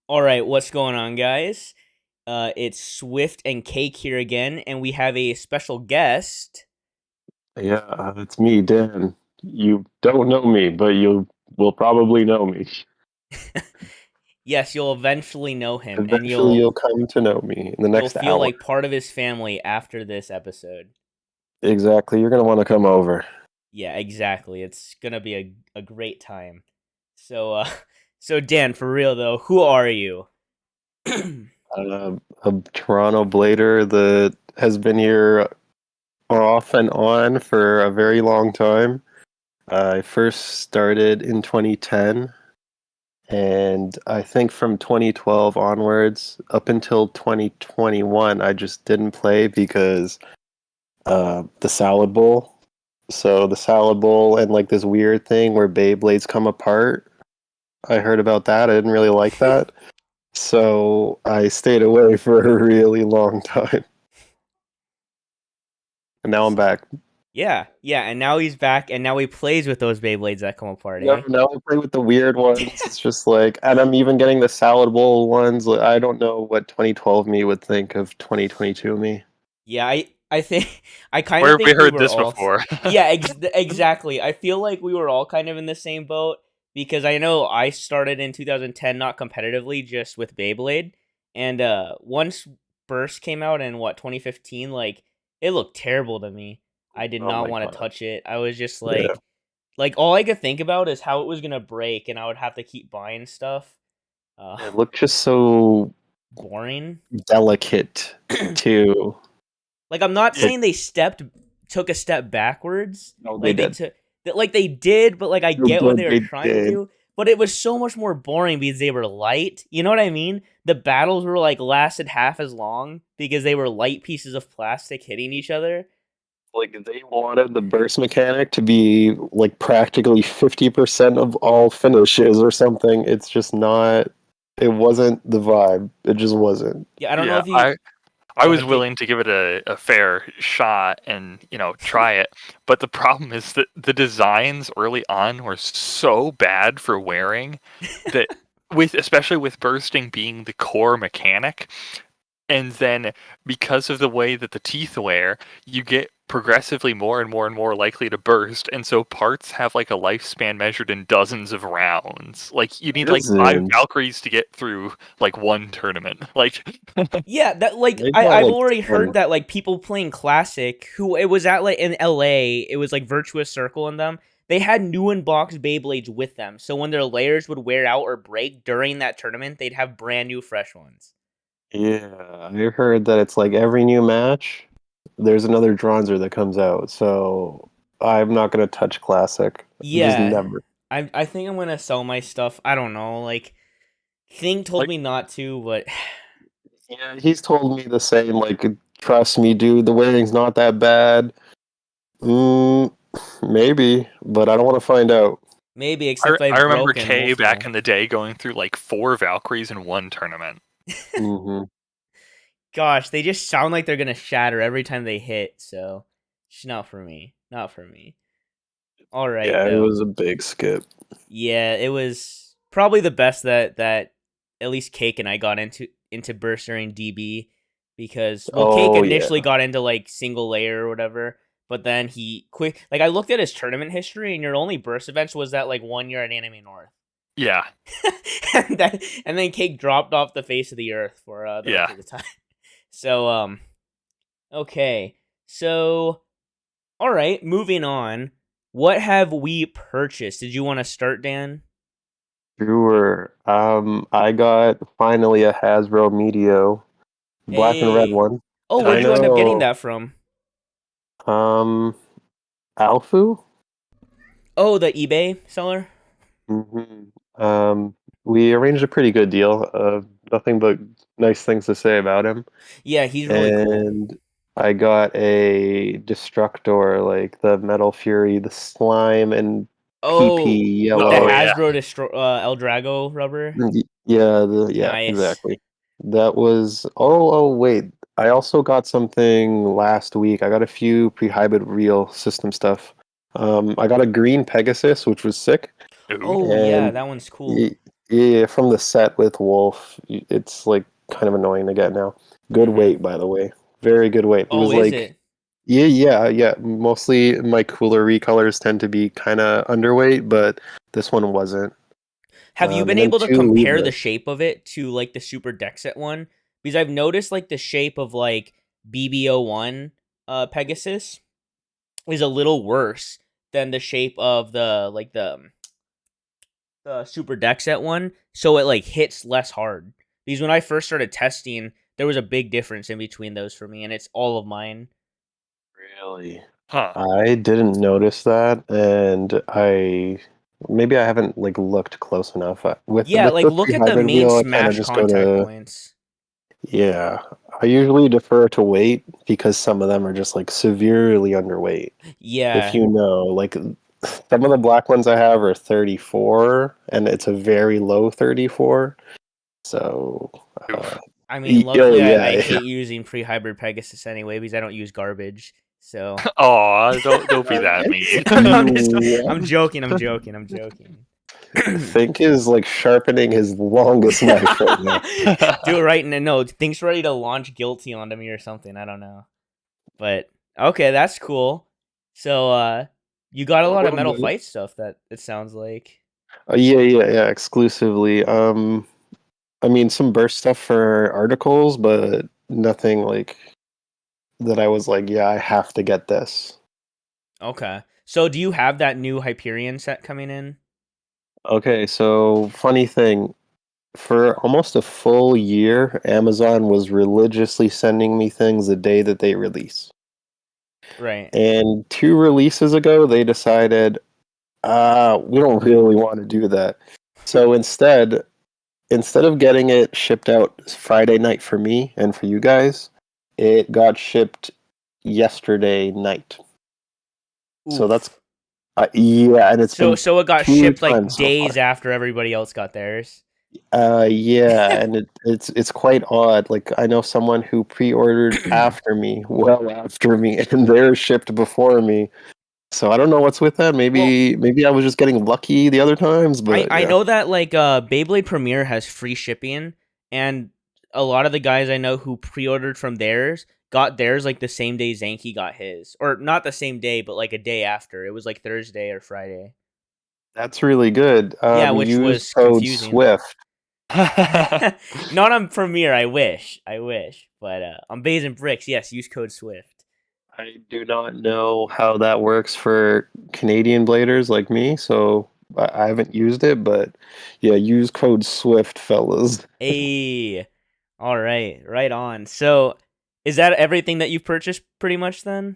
All right, what's going on, guys? It's Swift and Cake here again, and we have a special guest. Yeah, it's me, Dan. You don't know me, but you will probably know me. Yes, you'll eventually know him, and Eventually, you'll you'll come to know me in the you'll next feel hour. like part of his family after this episode. Exactly. You're going to want to come over. Yeah, exactly. It's gonna be a great time. So, so Dan, for real though, who are you? A Toronto Blader that has been here off and on for a very long time. I first started in 2010, and I think from 2012 onwards, up until 2021, I just didn't play because the salad bowl. So the salad bowl and like this weird thing where Beyblades come apart. I heard about that. I didn't really like that. So I stayed away for a really long time. And now I'm back. Yeah, yeah, and now he's back, and now he plays with those Beyblades that come apart, No, eh? now I play with the weird ones. It's just like, and I'm even getting the salad bowl ones. I don't know what 2012 me would think of 2022 me. Yeah, I think I kind Where of have we think we heard were this all before? yeah, exactly. I feel like we were all kind of in the same boat because I know I started in 2010 not competitively, just with Beyblade, and once Burst came out in what 2015, like it looked terrible to me. I did Oh not my want to god. touch it. I was just Yeah. like all I could think about is how it was gonna break, and I would have to keep buying stuff. Uh, It looked just so boring. delicate too. Like I'm not Yeah, Like, saying they took a step backwards. no, they Like they did. took that like they did, but like I get what they were They trying to did. do. But it was so much more boring because they were light. You know what I mean? The battles were like lasted half as long because they were light pieces of plastic hitting each other. Like they wanted the burst mechanic to be like practically 50% of all finishes or something. It's just not, it wasn't the vibe. It just wasn't. Yeah, I don't know yeah. if you I go was ahead, Kate. willing to give it a fair shot and try it, but the problem is that the designs early on were so bad for wearing that with especially with bursting being the core mechanic, and then because of the way that the teeth wear, you get progressively more and more and more likely to burst, and so parts have like a lifespan measured in dozens of rounds. Like you It need like five isn't. Valkyries to get through like one tournament. Like Yeah, that like They got I've like already 10. heard that like people playing classic who it was at like in LA, it was like Virtuous Circle in them. They had new unboxed Beyblades with them. So when their layers would wear out or break during that tournament, they'd have brand new fresh ones. Yeah, I heard that it's like every new match, there's another Dronzer that comes out. So I'm not going to touch Classic. Just Yeah. never. I think I'm gonna sell my stuff. I don't know. Like Thing told like me not to, but Yeah, he's told me the same. Like, trust me, dude, the wearing's not that bad. Mm, maybe, but I don't want to find out. maybe I except I I've remember broken Kay back multiple. in the day going through like four Valkyries in one tournament. Hmm. Gosh, they just sound like they're gonna shatter every time they hit, so it's not for me. Not for me. All right Yeah, it though. was a big skip. Yeah, it was probably the best that at least Cake and I got into Burst during DB because well, Cake Oh yeah, initially got into like single layer or whatever, but then he quick like I looked at his tournament history and your only Burst events was that like 1 year at Anime North. Yeah, and then Cake dropped off the face of the earth for the rest yeah. of the time. So okay. So all right, moving on. What have we purchased? Did you want to start, Dan? sure. I got finally a Hasbro Meteo, black and red Hey. one. Oh, Did where'd I you end up getting know. that from? Um, Alfu. Oh, the eBay seller? Mm-hmm. We arranged a pretty good deal. Nothing but nice things to say about him. Yeah, he's really cool. And I got a Destructor, like the Metal Fury, the slime and Oh, PP with the Oh yellow. yeah. Hasbro El Drago rubber? Yeah, Nice. exactly. That was. Oh, wait. I also got something last week. I got a few pre-hybrid real system stuff. I got a green Pegasus, which was sick, Ooh. Oh, yeah, and that one's cool. y- Yeah, from the set with Wolf, it's like kind of annoying to get now. Good Mhm. weight, by the way. Very good weight. It Oh, was is like, it? yeah. Mostly my cooler recolors tend to be kind of underweight, but this one wasn't. Have you been And then able to two compare the leadless. shape of it to like the Super Dexet one? Because I've noticed like the shape of like BB01 Pegasus is a little worse than the shape of the Super Dexet one, so it like hits less hard. Because when I first started testing, there was a big difference in between those for me, and it's all of mine. Really? Huh. I didn't notice that, and maybe I haven't like looked close enough. With Yeah, like the look free at the hybrid main wheel, I kind of smash just go contact to points. yeah. I usually defer to weight because some of them are just like severely underweight. If Yeah, you know, like some of the black ones I have are 34, and it's a very low 34. So, uh, Oof. I mean, oh luckily I yeah, hate using pre-hybrid Pegasus anyway because I don't use garbage. So Aw, don't be that what? mean. I'm just I'm You joking. I'm joking. I'm joking. Think is like sharpening his longest knife right now. Do it right and no, Think's ready to launch guilty onto me or something. I don't know. But okay, that's cool. So you got a A lot of little Metal bit. Fight stuff that it sounds like. Yeah, exclusively. I mean, some burst stuff for articles, but nothing like that. I was like, yeah, I have to get this. Okay. So do you have that new Hyperion set coming in? Okay, so funny thing, for almost a full year, Amazon was religiously sending me things the day that they release. Right. And 2 releases ago, they decided, we don't really want to do that. So instead of getting it shipped out Friday night for me and for you guys, it got shipped yesterday night. So that's Oof. yeah, and it's So been so it got two shipped like times so days far. after everybody else got theirs. Yeah, and it's quite odd. Like I know someone who pre-ordered after me, well after me, and they're shipped before me. So I don't know what's with that. Well, Maybe I was just getting lucky the other times, I but I yeah. know that like Beyblade Premiere has free shipping, and a lot of the guys I know who pre-ordered from theirs got theirs like the same day Zanky got his, or not the same day, but like a day after. It was like Thursday or Friday. That's really good. Yeah, which Use was code confusing. SWIFT. Not on Premiere. I wish, but on Bays and Bricks, yes, use code Swift. I do not know how that works for Canadian bladers like me, so I haven't used it, but yeah, use code SWIFT, fellas. Hey, all right on. So, is that everything that you've purchased, pretty much then?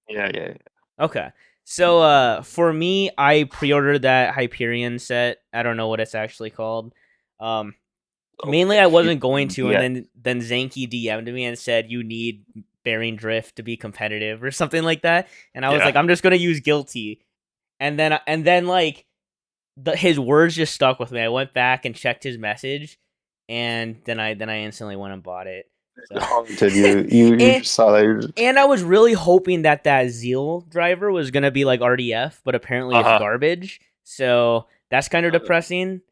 Yeah. Okay. So for me, I pre-ordered that Hyperion set. I don't know what it's actually called. Um Mainly I If you wasn't going to, and yeah, then Zanky DM'd me and said you need bearing drift to be competitive or something like that. And I was Yeah. like, I'm just gonna use guilty. And then like his words just stuck with me. I went back and checked his message, and then I instantly went and bought it. So haunted you. You and just saw that. You're just, and I was really hoping that Zeal driver was gonna be like RDF, but apparently it's Uh-huh. garbage. So that's kind of depressing.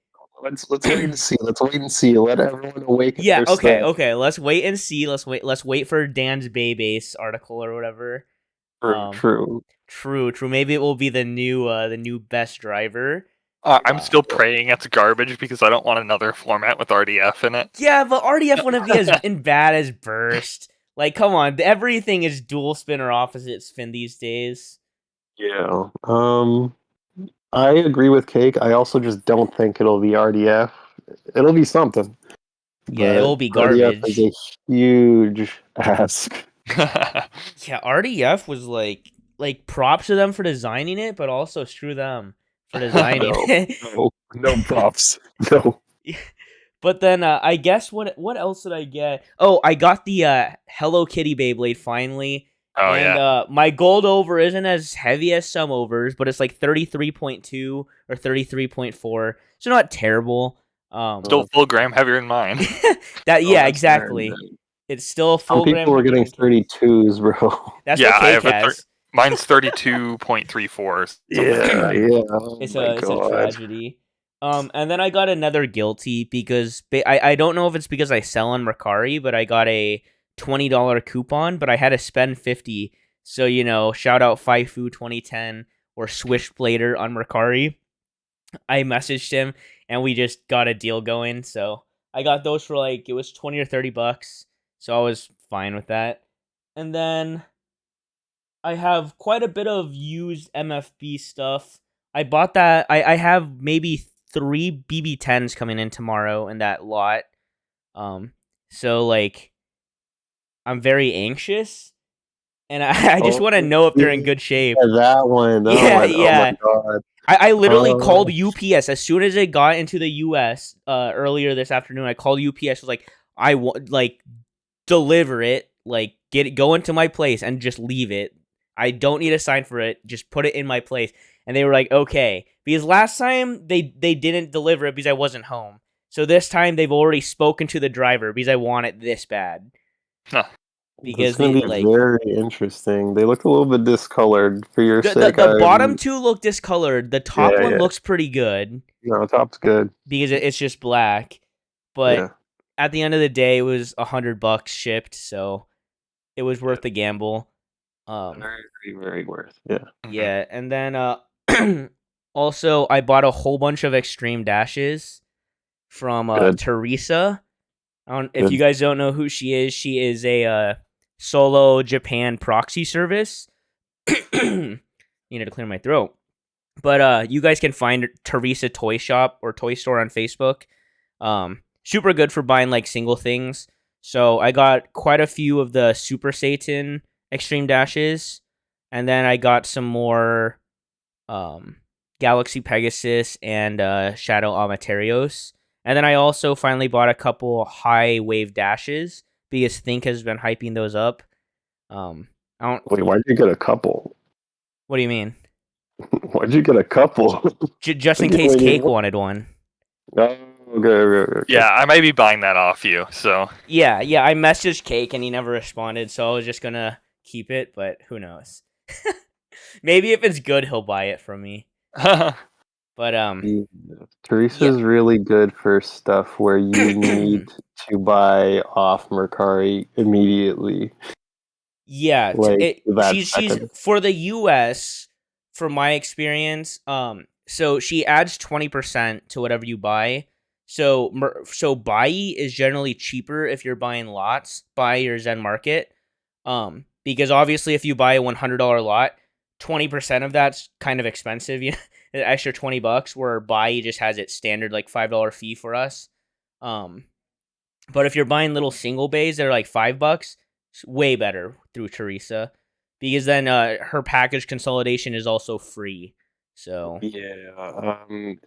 let's wait and see. Let's wait and see. Let everyone awaken Yeah, their okay, strength. okay. Let's wait and see. Let's wait for Dan's Baybase article or whatever. True, Um true. true. Maybe it will be the new best driver. I'm Uh still praying it's garbage because I don't want another format with RDF in it. yeah, but RDF wouldn't be as in bad as Burst. Like, come on, everything is dual spin or opposite spin these days. Yeah. I agree with Cake. I also just don't think it'll be RDF. It'll be something, Yeah, it will but be RDF is garbage. a huge ask. Yeah, RDF was like props to them for designing it, but also screw them for designing No, it. no props. No. But then I guess what else did I get? Oh, I got the Hello Kitty Beyblade finally. Oh And yeah. my gold over isn't as heavy as some overs, but it's like 33.2 or 33.4. So not terrible. Still full gram heavier than mine. That Oh, yeah, that's fair. exactly. It's still a Some full gram people were heavier getting than Cake. 32s, bro. That's Yeah, what I Cake have has. mine's 32.34, something like Yeah, that. yeah. Oh It's my a god. tragedy. And then I got another guilty because I don't know if it's because I sell on Mercari, but I got a $20 coupon, but I had to spend 50. So, shout out FIFU 2010 or Swishblader on Mercari. I messaged him and we just got a deal going. So I got those for it was 20 or $30. So I was fine with that. And then I have quite a bit of used MFB stuff. I bought that. I have maybe 3 BB10s coming in tomorrow in that lot. So I'm very anxious, and I just want to know if they're in good shape. Yeah, that one. Oh my god. I literally called UPS as soon as it got into the US earlier this afternoon. I called UPS. Was like, I want deliver it, get it, go into my place and just leave it. I don't need a sign for it. Just put it in my place. And they were like, okay. Because last time they didn't deliver it because I wasn't home. So this time they've already spoken to the driver because I want it this bad. Huh. Because it's going to be very interesting. They look a little bit discolored for your sake. The bottom two look discolored. The top one looks pretty good. No, the top's good. Because it's just black. But at the end of the day, it was $100 shipped. So it was worth the gamble. Very, very worth. Yeah. Yeah, and then also I bought a whole bunch of extreme dashes from Teresa. If you guys don't know who she is a solo Japan proxy service. Needed to clear my throat. But you guys can find Teresa Toy Shop or Toy Store on Facebook. Super good for buying single things. So I got quite a few of the Super Satan extreme dashes, and then I got some more Galaxy Pegasus and Shadow Amaterios, and then I also finally bought a couple high wave dashes because Think has been hyping those up. Wait, why'd you get a couple? What do you mean? Why'd you get a couple? Just in case Cake wanted one. Oh, okay. Yeah, I might be buying that off you. So yeah, I messaged Cake and he never responded, so I was just gonna keep it, but who knows? Maybe if it's good, he'll buy it from me. But Teresa's really good for stuff where you need to buy off Mercari immediately. Yeah, she's for the US. From my experience, so she adds 20% to whatever you buy. So buy is generally cheaper if you're buying lots by your Zen Market. Because obviously if you buy a $100 lot, 20% of that's kind of expensive, an extra $20, where buy just has its standard $5 fee for us. But if you're buying little single bays that are $5, it's way better through Teresa. Because then her package consolidation is also free. So yeah,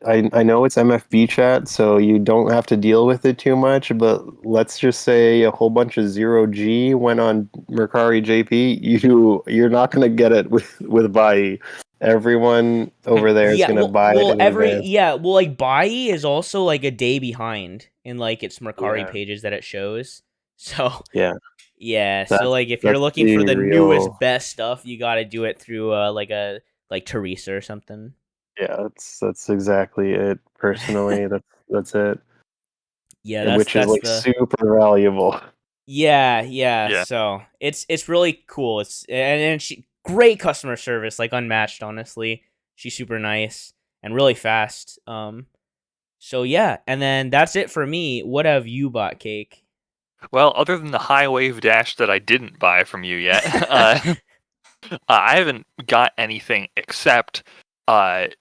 I know it's MFB chat, so you don't have to deal with it too much. But let's just say a whole bunch of 0G went on Mercari JP. You're not gonna get it with Bai. Everyone over there is gonna buy it in advance. Bai is also a day behind in its Mercari pages that it shows. So yeah, so if you're looking for the newest best stuff, you got to do it through like Teresa or something. Yeah, that's exactly it. Personally, that's it. Yeah, which is super valuable. Yeah. So it's really cool. And she great customer service, unmatched. Honestly, she's super nice and really fast. So yeah, and then that's it for me. What have you bought, Cake? Well, other than the high wave dash that I didn't buy from you yet, I haven't got anything except I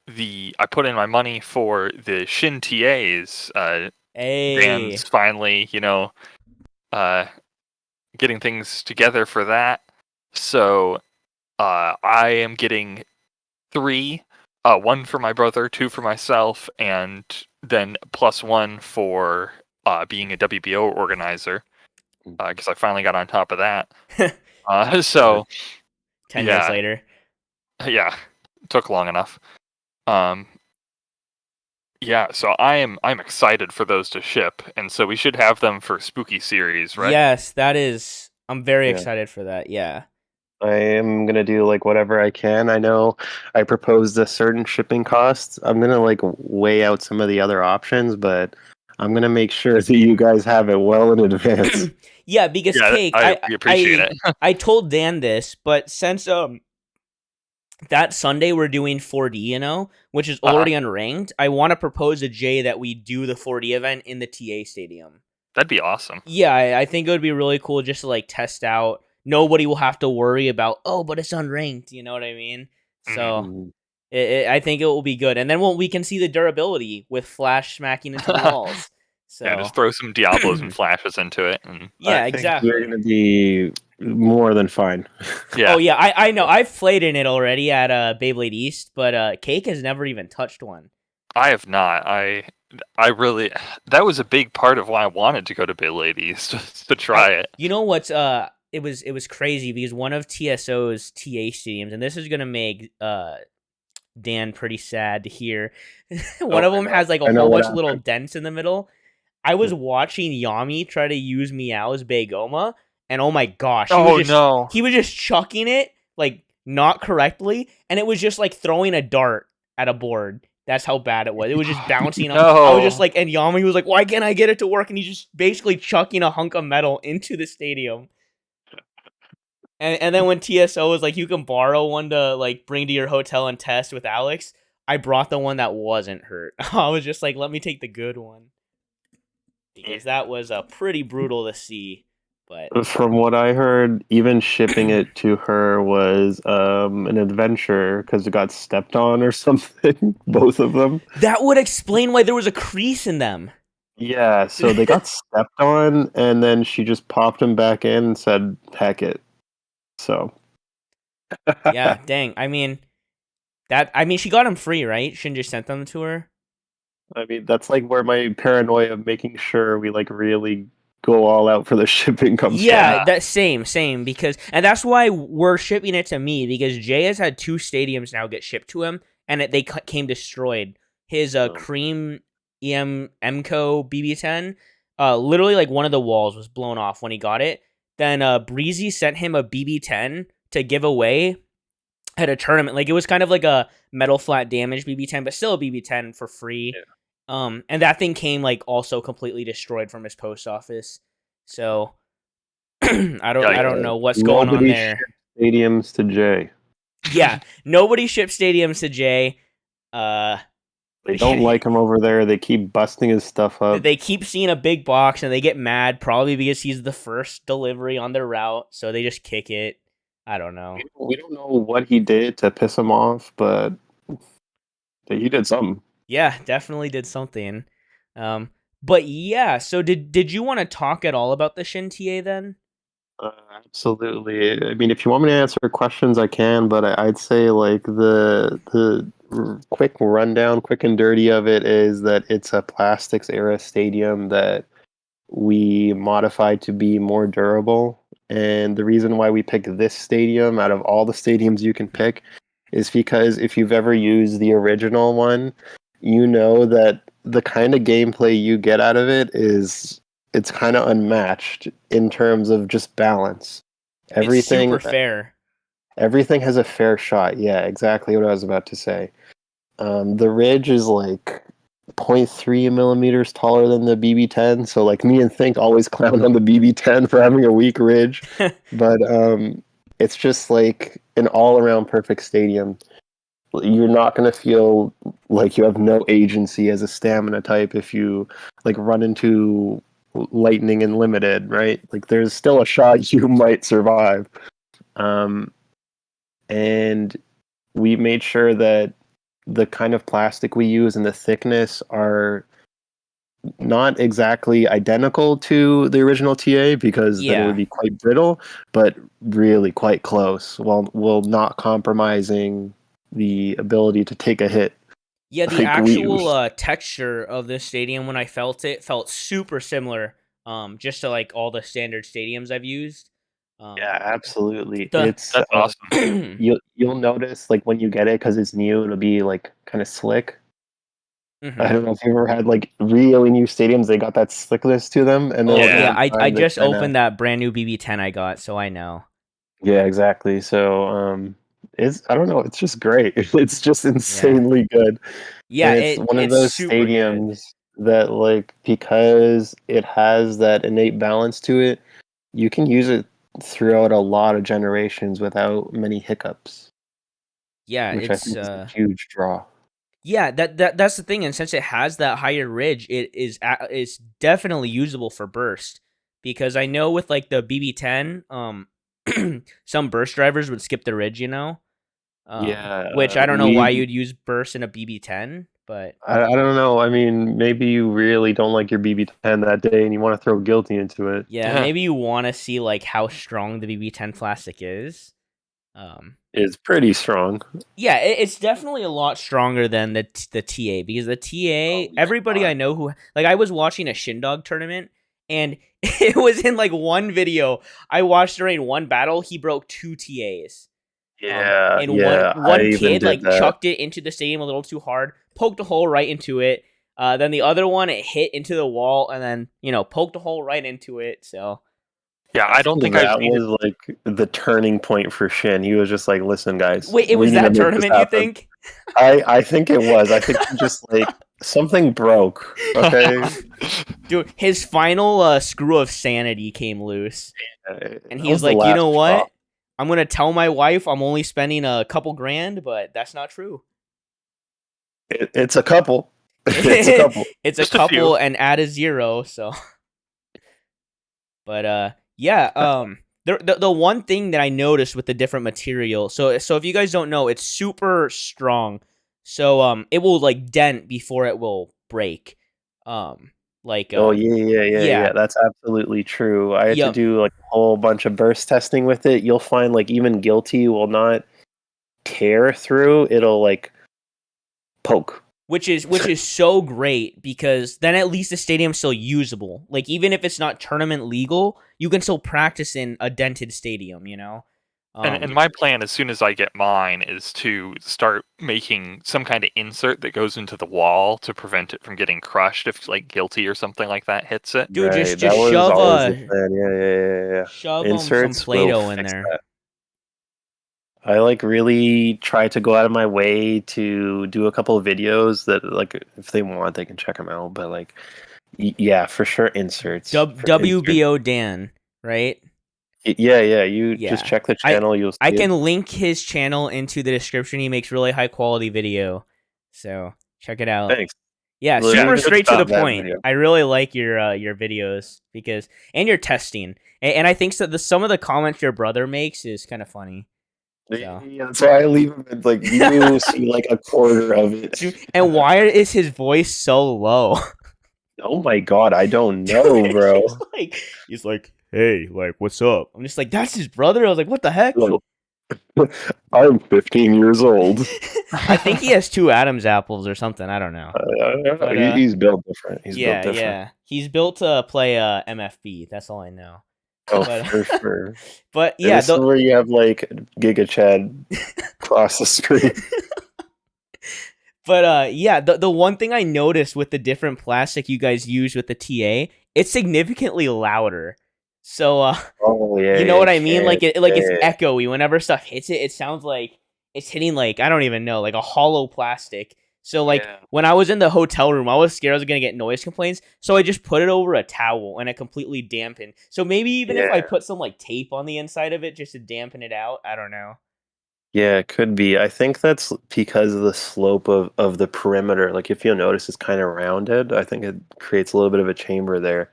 put in my money for the Shin TAs. Dan's finally, getting things together for that. So I am getting 3. 1 for my brother, 2 for myself, and then +1 for being a WBO organizer, because I finally got on top of that. So 10 years later. Yeah, took long enough. Yeah, so I'm excited for those to ship, and so we should have them for Spooky Series, right? Yes, that is. I'm very excited for that. Yeah. I am gonna do like whatever I can. I know I proposed a certain shipping cost. I'm gonna like weigh out some of the other options, but I'm gonna make sure that you guys have it well in advance. Yeah, because Yeah, Cake, we appreciate it. I told Dan this, but since that Sunday we're doing 4D, which is already unranked, I want to propose to Jay that we do the 4D event in the TA stadium. That'd be awesome. Yeah, I think it would be really cool just to like test out. Nobody will have to worry about, oh, but it's unranked. You know what I mean? So Mhm. I think it will be good, and then we can see the durability with Flash smacking into the walls. So Yeah, just throw some Diablos and flashes into it, and yeah, I think you're exactly. gonna be more than fine. yeah, Oh yeah, I know. I've played in it already at Beyblade East, but Cake has never even touched one. I have not. I really that was a big part of why I wanted to go to Beyblade East to try it. You know what's it was crazy because one of TSO's TA stadiums, and this is gonna make Dan pretty sad to hear. One Oh, of them has like a I know whole what bunch of little happened. dents in the middle. I was watching Yami try to use Meow's Baygoma, and oh my gosh, Oh no! he was just chucking it like not correctly, and it was just like throwing a dart at a board. That's how bad it was. It was just bouncing up. I was just No! like, and Yami was like, "Why can't I get it to work?" And he's just basically chucking a hunk of metal into the stadium. And then when TSO was like, you can borrow one to like bring to your hotel and test with Alex, I brought the one that wasn't hurt. I was just like, let me take the good one because that was pretty brutal to see. But From what I heard, even shipping it to her was an adventure because it got stepped on or something. Both of them. that would explain why there was a crease in them. Yeah, so they got stepped on, and then she just popped them back in and said, "Heck it." So Yeah, dang. I mean, she got them free, right? Shouldn't just sent them to her. I mean, that's like where my paranoia of making sure we like really go all out for the shipping comes Yeah, from. Yeah. that same because, and that's why we're shipping it to me because Jay has had 2 stadiums now get shipped to him, and they came destroyed. His Cream MCO BB10, literally like one of the walls was blown off when he got it. Then Breezy sent him a BB10 to give away at a tournament. Like it was kind of like a metal flat damage BB10, but still a BB10 for free. And that thing came like also completely destroyed from his post office. So I don't know what's going on Nobody there. shipped stadiums to Jay. Yeah, nobody ships stadiums to Jay. Uh, They don't like him over there. They keep busting his stuff up. they keep seeing a big box and they get mad, probably because he's the first delivery on their route, so they just kick it. I don't know. We don't know what he did to piss him off, but he did something. Yeah, definitely did something. But yeah, so did you want to talk at all about the Shin TA then? Absolutely. I mean, if you want me to answer questions, I can, but I'd say like the quick rundown, quick and dirty of it is that it's a plastics era stadium that we modified to be more durable. And the reason why we picked this stadium out of all the stadiums you can pick is because if you've ever used the original one, you know that the kind of gameplay you get out of it is it's kind of unmatched in terms of just balance. It's Everything super fair. everything has a fair shot. Yeah, exactly what I was about to say. The ridge is like zero point 0.3 millimeters taller than the BB10, so like me and Think always clown on the BB10 for having a weak ridge, but it's just like an all-around perfect stadium. You're not going to feel like you have no agency as a stamina type if you like run into lightning and limited, right? Like there's still a shot you might survive. Um, and we made sure that the kind of plastic we use and the thickness are not exactly identical to the original TA because then it Yeah. would be quite brittle, but really quite close while not compromising the ability to take a hit. Yeah, the Like we actual texture of this stadium when I felt it felt super similar just to like all the standard stadiums I've used. Yeah, absolutely. The It's That's awesome. you'll notice like when you get it because it's new, it'll be like kind of slick. I Mhm. don't know if you ever had like really new stadiums, they got that slickness to them, and then Oh like yeah, Yeah. over I time they just kind of opened that brand new BB10 I got, so I know. Yeah, exactly. So it's I don't know, it's just great. It's just insanely good. Yeah, And it's one of it's those super good. stadiums that like because it has that innate balance to it, you can use it throughout a lot of generations without many hiccups, Yeah, which I it's think is a huge draw. yeah, that's the thing, and since it has that higher ridge, it's definitely usable for burst because I know with like the BB10, some burst drivers would skip the ridge, Yeah, which I don't know we why you'd use burst in a BB10, but I don't know. I mean, maybe you really don't like your BB10 that day and you want to throw guilty into it. yeah, Yeah. maybe you want to see like how strong the BB10 plastic is. Um, It's pretty strong. Yeah, it's definitely a lot stronger than the TA because the Oh TA, my everybody I god. know who like I was watching a Shin tournament and it was in like one video I watched during one battle he broke two TAs. Yeah, And one yeah, I one even kid did like that. chucked it into the stadium a little too hard, poked a hole right into it. Then the other one it hit into the wall and then poked a hole right into it. So Yeah, I I don't think think I've that seen it. was like the turning point for Shin. He was just like, "Listen, guys, wait, it we was need to that make this tournament you happen." think? I think it was. I think he just like something broke. Okay, Dude, his final screw of sanity came loose. And that he's was the like, you last know straw. what? I'm gonna tell my wife I'm only spending a couple grand, but that's not true. It's a couple. It's a couple. It's a Just a few. couple and add a zero. So, but yeah. The one thing that I noticed with the different material. So if you guys don't know, it's super strong. So it will like dent before it will break. Um, like Oh yeah. yeah, That's absolutely true. I had to yep. do like a whole bunch of burst testing with it. You'll find like even guilty will not tear through. It'll like poke. Which is so great because then at least the stadium's still usable. Like even if it's not tournament legal, you can still practice in a dented stadium. And my plan, as soon as I get mine, is to start making some kind of insert that goes into the wall to prevent it from getting crushed if like guilty or something like that hits it. Dude, just Right. just That was shove always the plan. shove some Inserts will Play-Doh in fix there. that. I like really try to go out of my way to do a couple of videos that like if they want they can check them out. But like yeah, for sure inserts. For inserts. WBO Dan, right? Yeah. You just Yeah. check the I channel. You'll I see it. can link his channel into the description. He makes really high quality video. So, check it out. Thanks. Yeah, Well, Yeah, super even good just straight to stuff. the that point. video. I really like your videos because and your testing. And I think so some of the comments your brother makes is kind of funny. So Yeah, that's why I leave him. It's like you see like a quarter of it. and why is his voice so low? Oh my god, I don't Dude, know, it's bro. just like he's like, "Hey, like what's up?" I'm just like, "That's his brother." I was like, "What the heck?" Well, I'm 15 years old. I think he has two Adam's apples or something. I don't know. But He's built different. He's built yeah, different. yeah. He's built to play MFB. That's all I know. Oh, But for sure. but And yeah, this is where you have like Giga Chad cross the screen. but yeah, the one thing I noticed with the different plastic you guys use with the TA, it's significantly louder. So Oh you yeah, know what I mean? okay, It's okay. echoey. Whenever stuff hits it, it sounds like it's hitting like I don't even know, like a hollow plastic. So like Yeah, when I was in the hotel room, I was scared I was gonna get noise complaints. So I just put it over a towel and it completely dampened. So maybe even if I yeah, put some like tape on the inside of it just to dampen it out, I don't know. yeah. It could be. I think that's because of the slope of the perimeter. Like if you'll notice, it's kind of rounded. I think it creates a little bit of a chamber there.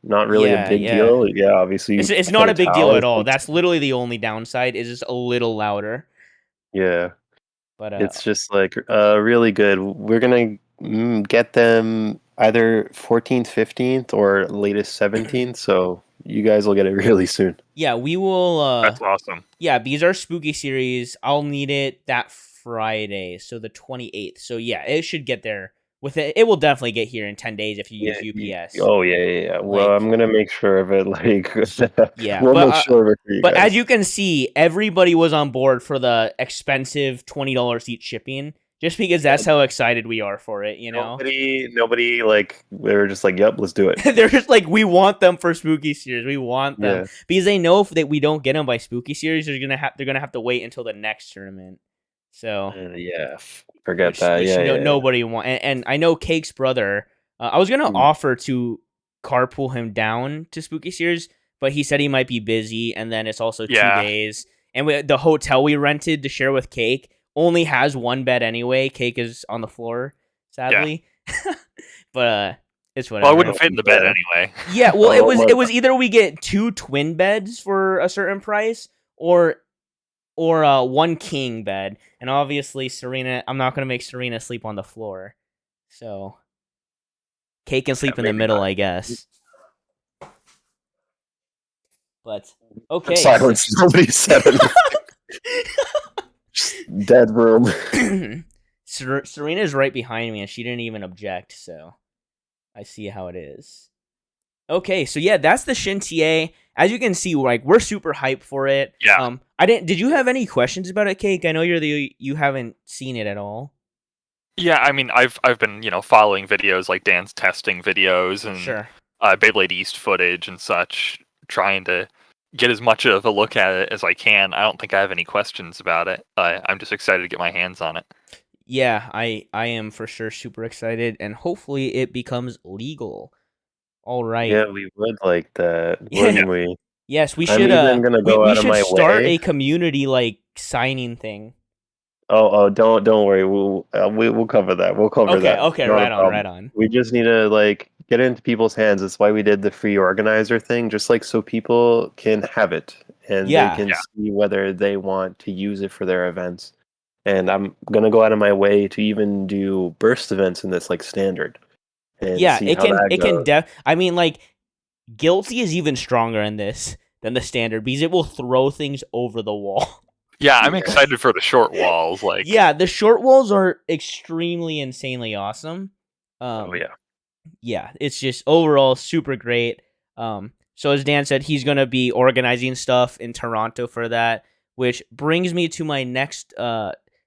Not really a Yeah, big yeah. deal. Yeah, obviously you It's put not a a big deal towel. at It's all. like, That's literally the only downside. Is just a little louder. yeah. But It's just like really good. We're gonna get them either 14th, 15th, or latest 17th. So you guys will get it really soon. yeah, we will. That's awesome. Yeah, because our spooky series, I'll need it that Friday, so the 28th. So yeah, it should get there with it. It will definitely get here in 10 days if you Yeah. use UPS. Oh yeah. Well, I'm Like gonna make sure of it. Like yeah, we'll make sure of it for you but as guys. you can see, everybody was on board for the expensive $20 each shipping. just because that's how excited we are for it, Nobody like they were just like, "Yep, let's do it." They're just like, we want them for Spooky Series. We want them Yeah. because they know if we don't get them by Spooky Series, they're gonna have to wait until the next tournament. So Yeah, forget that. which Yeah. nobody want. And I know Cake's brother. I was gonna offer to carpool him down to Spooky Series, but he said he might be busy, and then it's also 2 days. And the hotel we rented to share with Cake only has one bed anyway. Cake is on the floor, sadly. But it's whatever. Well, I wouldn't fit in the bed anyway. Yeah, well, it was either we get 2 twin beds for a certain price, or one king bed. And obviously, Serena, I'm not gonna make Serena sleep on the floor, so Cake can sleep in the middle, I guess. But okay, silence. Nobody said anything. Dead room. Serena's right behind me, and she didn't even object, so I see how it is. Okay, so yeah, that's the Shin TA. As you can see, like, we're super hyped for it. Yeah. Did you have any questions about it, Cake? I know you haven't seen it at all. Yeah, I mean, I've been following videos like Dan's testing videos and Beyblade East footage and such, trying to get as much of a look at it as I can. I don't think I have any questions about it. I'm just excited to get my hands on it. Yeah, I am for sure super excited, and hopefully it becomes legal. All right. Yeah, we would like that, wouldn't we? Yes, we I'm should. even gonna go out of my start way. a community like signing thing. Oh, don't worry. We'll cover that. We'll cover that. Okay, Not right a on, problem. right on. We just need to like get it into people's hands. That's why we did the free organizer thing, just like so people can have it and they can see whether they want to use it for their events. And I'm gonna go out of my way to even do burst events in this like standard. And see it how can. That It goes. can. I mean, like, Guilty is even stronger in this than the standard because it will throw things over the wall. Yeah, I'm excited for the short walls. Like, yeah, the short walls are extremely insanely awesome. Yeah, it's just overall super great. So as Dan said, he's gonna be organizing stuff in Toronto for that, which brings me to my next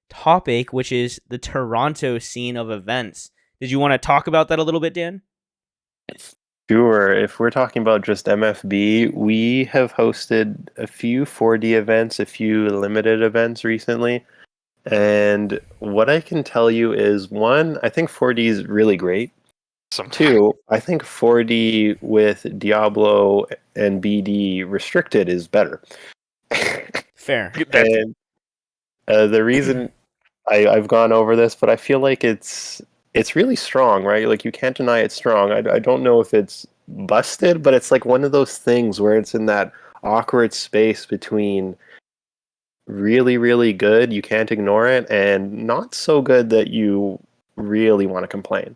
topic, which is the Toronto scene of events. Did you want to talk about that a little bit, Dan? Sure. If we're talking about just MFB, we have hosted a few 4D events, a few limited events recently. And what I can tell you is, one, I think 4D is really great. Two, I think 4D with Diablo and BD restricted is better. Fair. And the reason I've gone over this, but I feel like it's really strong, right? Like, you can't deny it's strong. I don't know if it's busted, but it's like one of those things where it's in that awkward space between really, really good, you can't ignore it, and not so good that you really want to complain.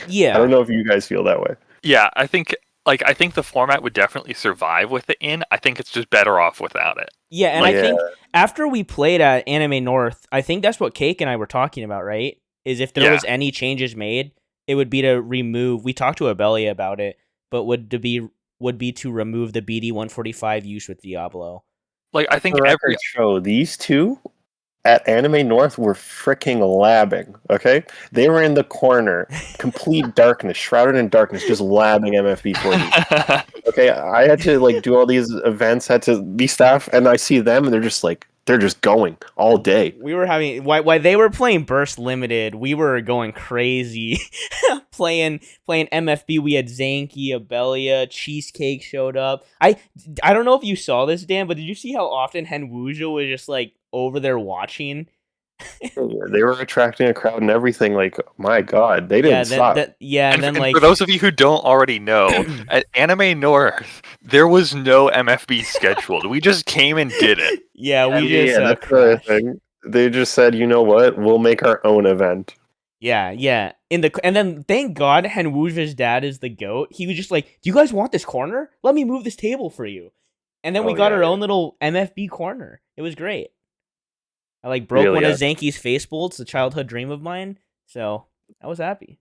Yeah. I don't know if you guys feel that way. Yeah, I think the format would definitely survive with it in. I think it's just better off without it. Yeah, and I think after we played at Anime North, I think that's what Cake and I were talking about, right? Is if there was any changes made, it would be to remove. We talked to Abelia about it, but would be to remove the BD 145 use with Diablo. Like, I think every show, these two at Anime North were freaking labbing, okay? They were in the corner, complete darkness, shrouded in darkness, just labbing MFB 4D. Okay, I had to like do all these events, had to be staff, and I see them, and they're just going all day. We were having while they were playing Burst Limited, we were going crazy, playing MFB. We had Zanky, Abelia, Cheesecake showed up. I don't know if you saw this, Dan, but did you see how often Henwuja was just like over there watching? They were attracting a crowd and everything. Like, my God, they didn't stop. And then like, for those of you who don't already know, at Anime North, there was no MFB scheduled. We just came and did it. That's the thing. They just said, you know what? We'll make our own event. Yeah. And then thank God Henwuja's dad is the GOAT. He was just like, do you guys want this corner? Let me move this table for you. And then we got our own little MFB corner. It was great. I like broke one of Zanky's face bolts, a childhood dream of mine. So I was happy.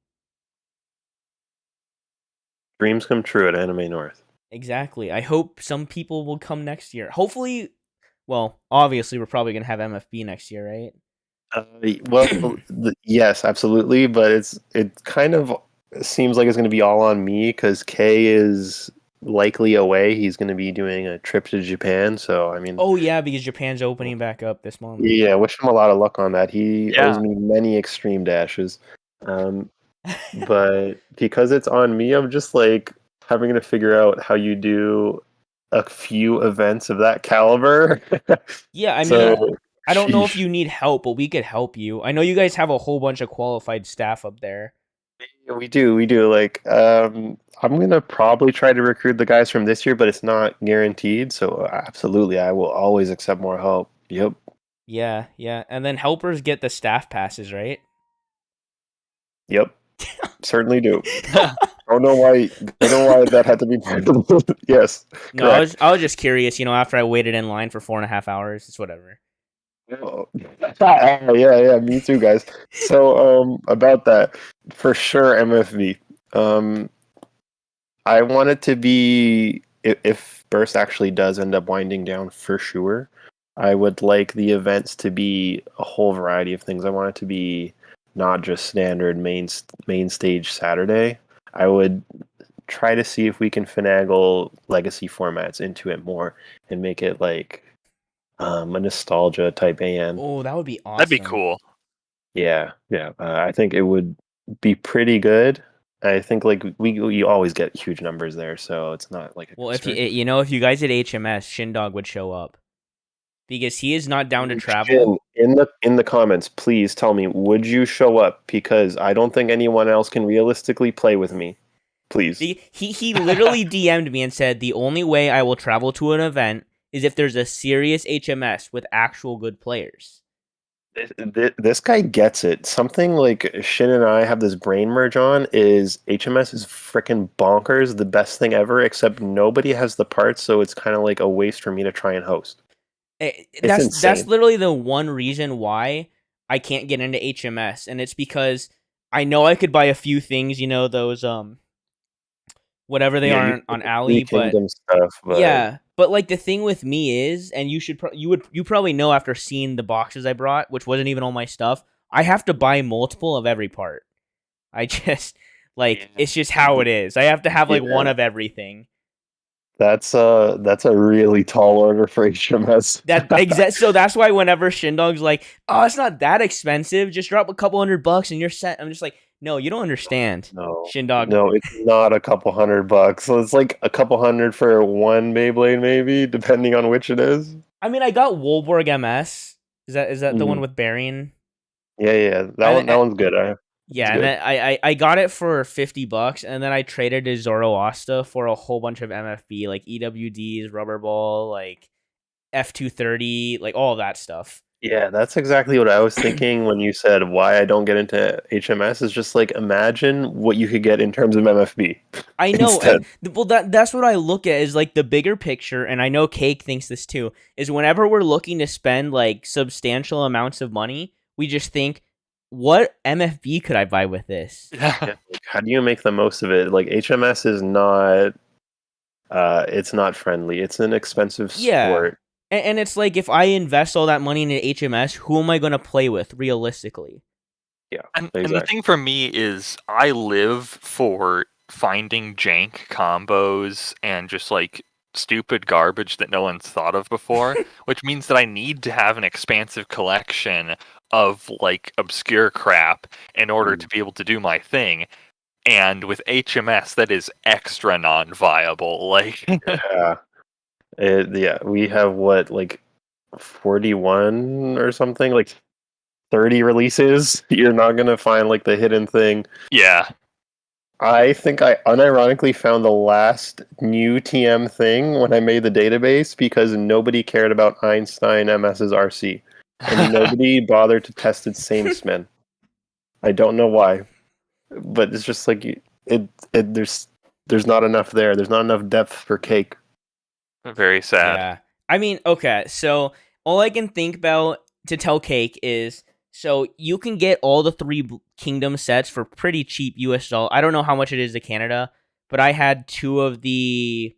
Dreams come true at Anime North. Exactly. I hope some people will come next year. Hopefully, well, obviously we're probably gonna have MFB next year, right? Well, yes, absolutely, but it kind of seems like it's going to be all on me because Kay is likely away. He's going to be doing a trip to Japan, so I mean, Oh yeah, because Japan's opening back up this month. yeah, wish him a lot of luck on that. He owes Yeah. me many extreme dashes. Um, but because it's on me, I'm just like having to figure out how you do a few events of that caliber. Yeah, I So, mean, I don't know if sheesh. you need help, but we could help you. I know you guys have a whole bunch of qualified staff up there. Yeah, we do. Like, I'm gonna probably try to recruit the guys from this year, but it's not guaranteed. So, absolutely, I will always accept more help. Yep, Yeah, yeah. And then helpers get the staff passes, right? yep, certainly do. Don't know why. Don't know why that had to be part of it. Yes, No, correct. I was just curious, after I waited in line for 4.5 hours, it's whatever. Oh, yeah, me too, guys. So, about that, for sure, MFB. Um, I want it to be if Burst actually does end up winding down for sure. I would like the events to be a whole variety of things. I want it to be not just standard main stage Saturday. I would try to see if we can finagle legacy formats into it more and make it like a nostalgia type AN. Oh, that would be That'd be awesome. cool. Yeah, yeah. I think it would be pretty good. I think like you always get huge numbers there, so it's not like a Well, if you concern. if you guys did HMS, Shindog would show up because he is not down to Shin, travel. in the comments, please tell me, would you show up? Because I don't think anyone else can realistically play with me. Please. He literally DM'd me and said the only way I will travel to an event is if there's a serious HMS with actual good players. This guy gets it. Something like Shin and I have this brain merge on is HMS is freaking bonkers, the best thing ever, except nobody has the parts, so it's kind of like a waste for me to try and host. It's That's insane. literally the one reason why I can't get into HMS, and it's because I know I could buy a few things, those whatever they Yeah, are you on, get on the Three Alley, but Kingdom stuff, but yeah, but like the thing with me is, and you probably know after seeing the boxes I brought, which wasn't even all my stuff, I have to buy multiple of every part. I just Yeah. it's just how it is. I have to have like one yeah, of everything. that's a really tall order for HMS. So that's why whenever Shindog's like, "Oh, it's not that expensive. Just drop a couple $100 and you're set." I'm just like, "No, you don't understand, No, Shindog." no, it's not a couple $100. So it's like a couple hundred for one Beyblade, maybe, depending on which it is. I mean, I got Wolborg MS. Is that the one Mhm. with Barian? Yeah, yeah, that one's good. It's Yeah, and good. then I got it for $50, and then I traded to Zoroasta for a whole bunch of MFB, like EWDs, Rubber Ball, like F230, like all that stuff. Yeah, that's exactly what I was thinking when you said why I don't get into HMS. Is just like imagine what you could get in terms of MFB I know, and instead. well, that's what I look at is like the bigger picture, and I know Cake thinks this too. Is whenever we're looking to spend like substantial amounts of money, we just think, what MFB could I buy with this? Yeah, like, how do you make the most of it? Like HMS is not, it's not friendly. It's an expensive Yeah, sport. and it's like if I invest all that money into HMS, who am I going to play with realistically? Yeah, And the exactly. thing for me is I live for finding jank combos and just like stupid garbage that no one's thought of before, which means that I need to have an expansive collection of like obscure crap in order to Mm. be able to do my thing. And with HMS, that is extra non-viable. Like, Yeah, yeah. We have what like 41 or something, like 30 releases. You're not gonna find like the hidden thing. yeah, I think I unironically found the last new TM thing when I made the database because nobody cared about Einstein MS's RC, and nobody bothered to test its same spin. I don't know why, but it's just like there's not enough there. There's not enough depth for Cake. very sad. Yeah. I mean, okay, so all I can think about to tell Cake is so you can get all the three Kingdom sets for pretty cheap US dollars. I don't know how much it is to Canada, but I had two of the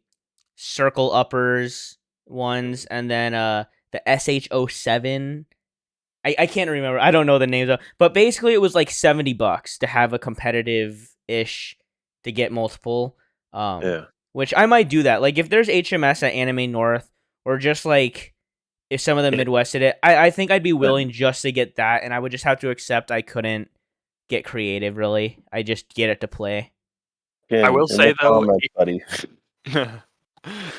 Circle Uppers ones and then the SH07 I can't remember. I don't know the names of, but basically it was like $70 to have a competitive ish to get multiple. Yeah. Which I might do that. Like if there's HMS at Anime North or just like if some of the It, Midwest did it, I think I'd be that, willing just to get that, and I would just have to accept I couldn't get creative. Really, I just get it to play. I again, will in the say though, comments, buddy.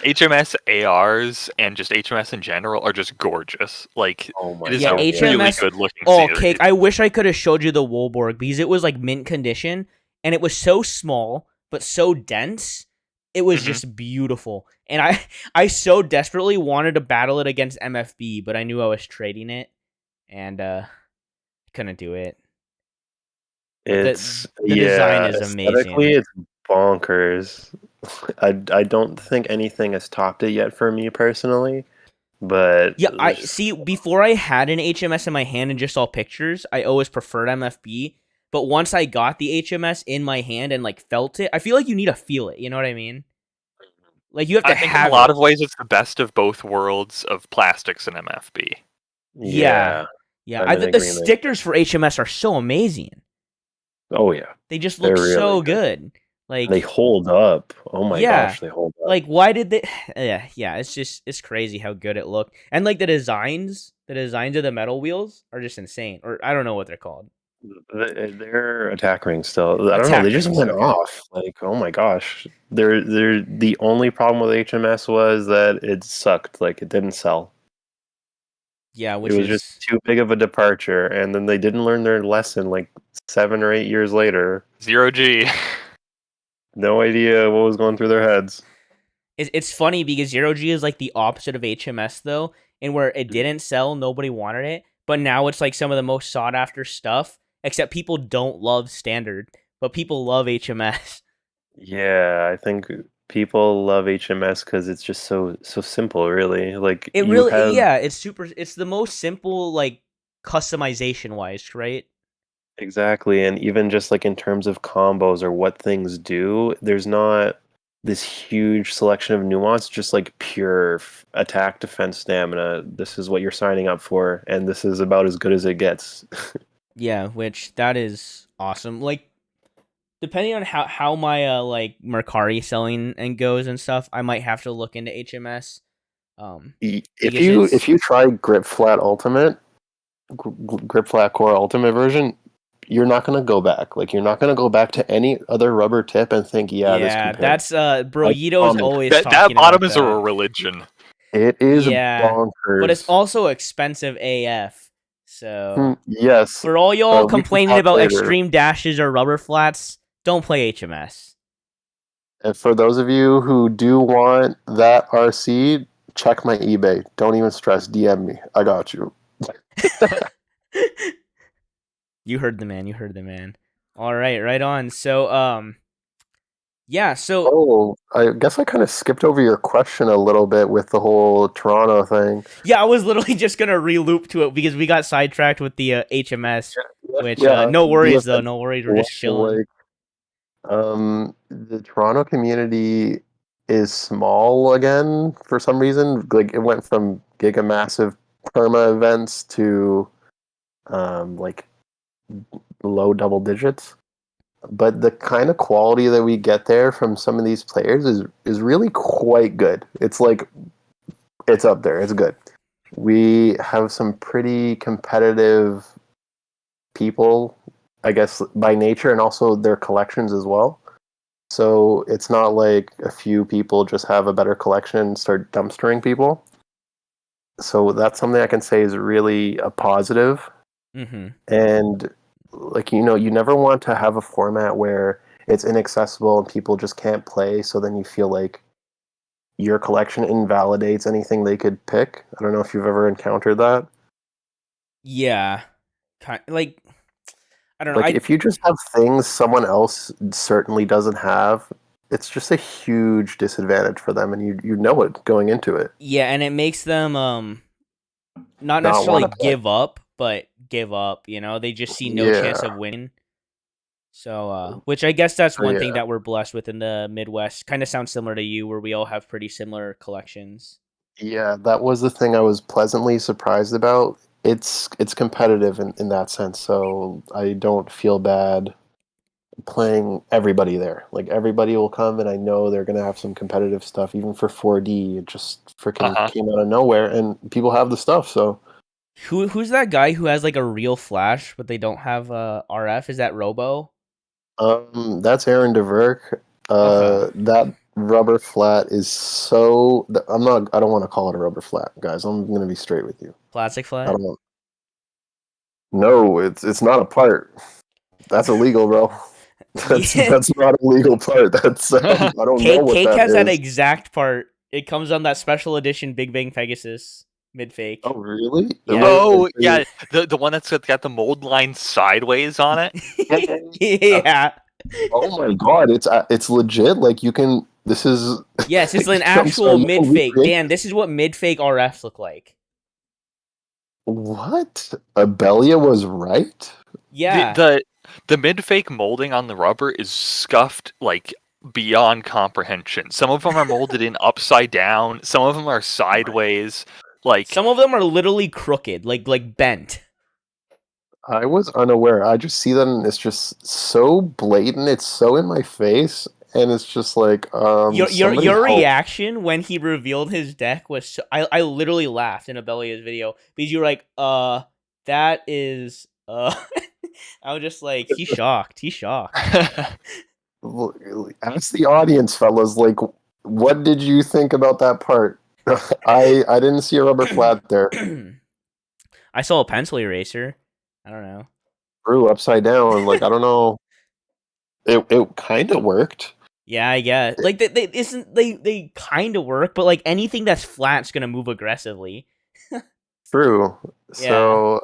HMS ARs and just HMS in general are just gorgeous. Like Oh it my is Yeah, a god, yeah. really HMS. good looking Oh, series. cake! I wish I could have showed you the Woolborg because it was like mint condition, and it was so small but so dense. It was Mhm. just beautiful, and I so desperately wanted to battle it against MFB, but I knew I was trading it, and couldn't do it. But It's the design yeah, is aesthetically amazing. it's bonkers. I don't think anything has topped it yet for me personally, but Yeah, I there's see. Before I had an HMS in my hand and just saw pictures, I always preferred MFB. But once I got the HMS in my hand and like felt it, I feel like you need to feel it. You know what I mean? Like you have to I think in a have lot it. of ways it's the best of both worlds of plastics and MFB. Yeah, yeah, yeah. I'm I in think the agreement. stickers for HMS are so amazing. Oh yeah, They just look they're really so good. good. They Like hold up. Oh my yeah, gosh, they hold up. like why did they? Yeah. It's crazy how good it looked, and like the designs of the metal wheels are just insane. Or I don't know what they're called. Their attack rings still. I don't know. They Attack just rings. went Okay. off. Like, oh my gosh. They're the only problem with HMS was that it sucked. Like, it didn't sell. Yeah, It which was just is too big of a departure, and then they didn't learn their lesson. Like 7 or 8 years later, 0G. no idea what was going through their heads. it's funny because Zero G is like the opposite of HMS though, and where it didn't sell, nobody wanted it, but now it's like some of the most sought after stuff. Except people don't love standard, but people love HMS. Yeah, I think people love HMS because it's just so simple. Really, like It you really, have yeah, it's super. It's the most simple, like customization wise, right? exactly, and even just like in terms of combos or what things do, there's not this huge selection of nuance, just like pure attack, defense, stamina. This is what you're signing up for, and this is about as good as it gets. Yeah, which that is awesome. Like depending on how my like Mercari selling and goes and stuff, I might have to look into HMS. If Because you it's if you try Grip Flat Ultimate, Grip Flat Core Ultimate version, you're not gonna go back. Like you're not gonna go back to any other rubber tip and think, yeah, this yeah, compares. that's Bro I Yito is promise. always That talking bottom about is a that. religion. It is Yeah, but it's bonkers. also expensive AF. So Yes, for all y'all we can complaining talk about later. extreme dashes or rubber flats, don't play HMS. And for those of you who do want that RC, check my eBay. Don't even stress. DM me. I got you. You heard the man. You heard the man. All right, right on. So yeah. So Oh, I guess I kind of skipped over your question a little bit with the whole Toronto thing. yeah, I was literally just gonna re-loop to it because we got sidetracked with the HMS. Which Yeah, no the worries though. event No worries. We're was just chilling. like the Toronto community is small again for some reason. Like it went from giga massive perma events to like low double digits. But the kind of quality that we get there from some of these players is really quite good. It's like it's up there. It's good. We have some pretty competitive people, I guess, by nature, and also their collections as well. So it's not like a few people just have a better collection and start dumpstering people. So that's something I can say is really a positive. Mm-hmm. And like you never want to have a format where it's inaccessible and people just can't play. So then you feel like your collection invalidates anything they could pick. I don't know if you've ever encountered that. Yeah. Like I don't know. Like if you just have things someone else certainly doesn't have, it's just a huge disadvantage for them, and you know it going into it. Yeah, and it makes them not Not want necessarily to play. give up, but give up. You know, they just see no chance Yeah, of winning. So, which I guess that's one thing yeah, that we're blessed with in the Midwest. Kind of sounds similar to you, where we all have pretty similar collections. yeah. That was the thing I was pleasantly surprised about. it's competitive in that sense, so I don't feel bad playing everybody there. Like everybody will come, and I know they're gonna have some competitive stuff. Even for 4D, it just freaking Uh-huh. came out of nowhere, and people have the stuff. So Who's that guy who has like a real flash, but they don't have RF? Is that Robo? that's Aaron DeVerk. Okay, That rubber flat is so. I'm not. I don't want to call it a rubber flat, guys. I'm gonna be straight with you. plastic I flat. don't want. No, it's not a part. That's illegal, bro. Yeah, That's not a legal part. That's I don't know what Cake that has that is. exact part. It comes on that special edition Big Bang Pegasus mid Oh, fake. really? Yeah, Oh, yeah, the one that's got the mold line sideways on it. yeah. Oh my god, it's legit. Like you can. This is. Yes, it's an I'm actual sorry. You mid can fake. recreate. Dan, this is what mid fake RFs look like. What? Abelia was right. The Yeah. the the mid fake molding on the rubber is scuffed like beyond comprehension. Some of them are molded in upside down. Some of them are sideways. Like Some of them are literally crooked, like bent. I was unaware. I just see them. And it's just so blatant. It's so in my face, and it's just like, Your your somebody your help. reaction when he revealed his deck was I literally laughed in Abelia's video because you were like, that is I was just like, he's shocked. He's shocked. Ask the audience, fellas. Like, what did you think about that part? I didn't see a rubber flat there. I saw a pencil eraser. I don't know. Drew upside down. Like I don't know. It kind of worked. Yeah, I guess. Like they kind of work, but like anything that's flat's gonna move aggressively. True. Yeah. So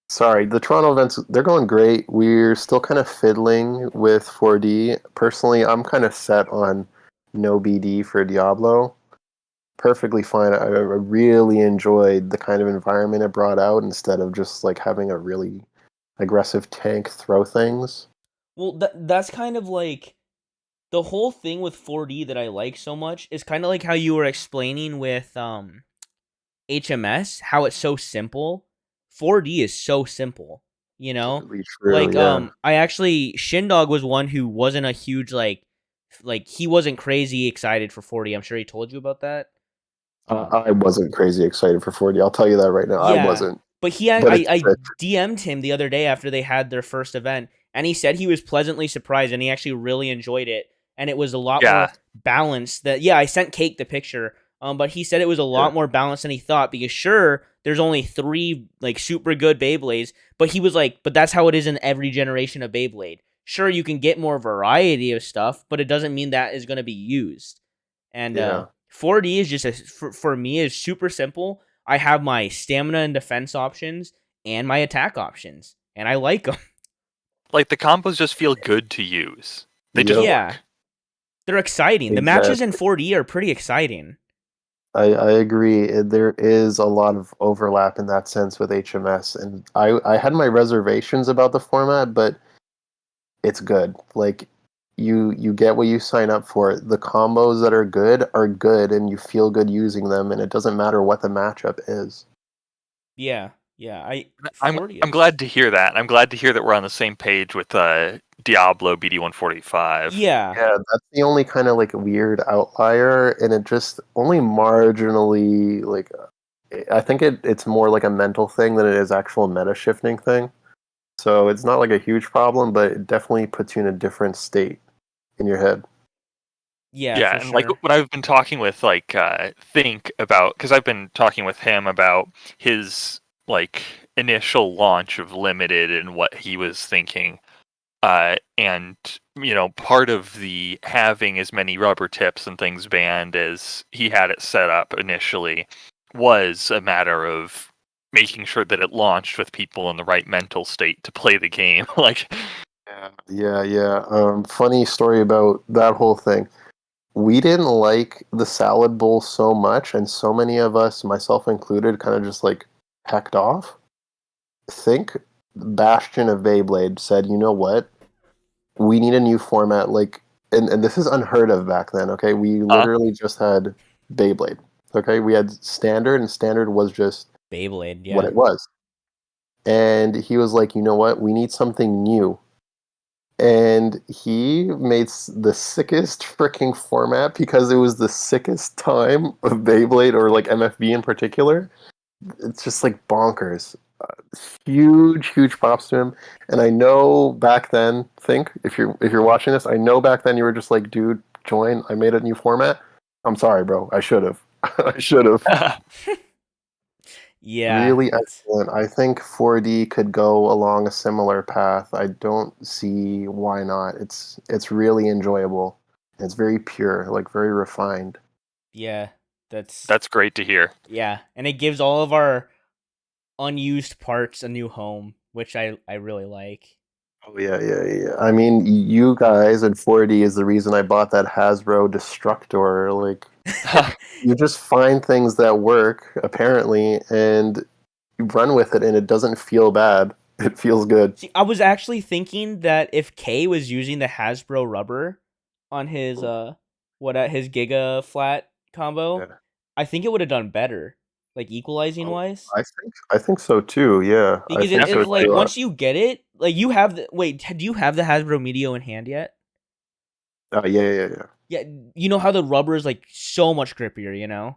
sorry, the Toronto events they're going great. We're still kind of fiddling with 4D. Personally, I'm kind of set on no BD for Diablo. Perfectly fine. I really enjoyed the kind of environment it brought out instead of just like having a really aggressive tank throw things. Well, that's kind of like the whole thing with 4D that I like so much is kind of like how you were explaining with HMS, how it's so simple. 4D is so simple, you know? Really true, Like yeah. I actually Shindog was one who wasn't a huge like he wasn't crazy excited for 4D. I'm sure he told you about that. I wasn't crazy excited for 4D. I'll tell you that right now. I Yeah, wasn't. but But it's I sick. DM'd him the other day after they had their first event, and he said he was pleasantly surprised and he actually really enjoyed it, and it was a lot yeah, more balanced. That yeah, I sent Cake the picture, but he said it was a Yeah. lot more balanced than he thought because sure, there's only 3 like super good Beyblades, but he was like, but that's how it is in every generation of Beyblade. Sure, you can get more variety of stuff, but it doesn't mean that is going to be used. And Yeah. 4D is just for me is super simple. I have my stamina and defense options and my attack options, and I like them. like the combos just feel good to use. They just Yep. Yeah, work. they're exciting. The matches in Exactly. 4D are pretty exciting. I agree. There is a lot of overlap in that sense with HMS, and I had my reservations about the format, but it's good. Like you get what you sign up for. The combos that are good, and you feel good using them, and it doesn't matter what the matchup is. Yeah, yeah. I I'm 40 I'm is glad to hear that. I'm glad to hear that we're on the same page with Diablo BD 145. yeah. Yeah, that's the only kind of like weird outlier, and it just only marginally like I think it's more like a mental thing than it is actual meta shifting thing. So it's not like a huge problem, but it definitely puts you in a different state in your head. Yeah, Yeah, for and like sure. when I've been talking with like Think about because I've been talking with him about his like initial launch of Limited and what he was thinking. And part of the having as many rubber tips and things banned as he had it set up initially was a matter of making sure that it launched with people in the right mental state to play the game. Like, Yeah. Funny story about that whole thing. We didn't like the salad bowl so much, and so many of us, myself included, kind of just like hecked off. Think Bastion of Beyblade said, you know what? We need a new format. Like, and this is unheard of back then. Okay, we huh? literally just had Beyblade. Okay, we had standard, and standard was just Beyblade, what yeah. it was. and he was like, you know what? We need something new. And he made the sickest freaking format because it was the sickest time of Beyblade or like MFB in particular. It's just like bonkers. Huge props to him. And I know back then, if you're watching this, I know back then you were just like, dude, join. I made a new format. I'm sorry, bro. I should have. I should have. Yeah, Really excellent. I think 4D could go along a similar path. I don't see why not. It's really enjoyable. It's very pure, like very refined. yeah, that's That's great to hear. yeah, and it gives all of our unused parts a new home, which I really like. Oh yeah. I mean, you guys and 4D is the reason I bought that Hasbro Destructor. Like, you just find things that work apparently, and you run with it, and it doesn't feel bad. It feels good. See, I was actually thinking that if Kay was using the Hasbro rubber on his his Giga Flat combo, Yeah. I think it would have done better, like equalizing wise. I think so too. Yeah, I Because think so it's like too. once you get it, like you have the wait, do you have the Hasbro Medio in hand yet? Yeah. Yeah, you know how the rubber is like so much grippier, you know?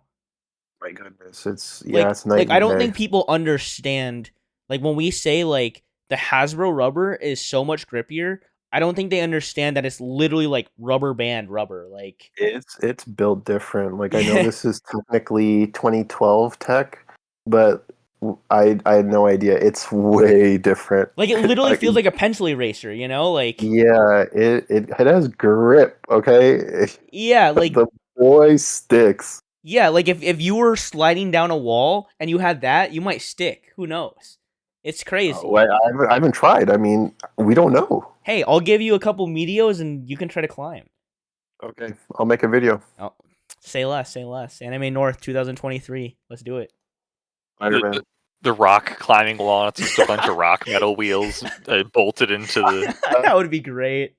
My goodness, it's Like night I and don't day. think people understand like when we say like the Hasbro rubber is so much grippier, I don't think they understand that it's literally like rubber band rubber. Like It's built different. Like I know this is technically 2012 tech, but I had no idea. It's way different. like it literally Like feels like a pencil eraser, you know? Like yeah, it has grip. Okay, yeah, like the boy sticks. yeah, like if you were sliding down a wall and you had that, you might stick. Who knows? It's crazy. I haven't tried. I mean, we don't know. Hey, I'll give you a couple medios and you can try to climb. Okay, I'll make a video. Oh, say less, say less. Anime North 2023. Let's do it. Spider-Man. The rock climbing wall. It's just a bunch of rock metal wheels bolted into the. That would be great.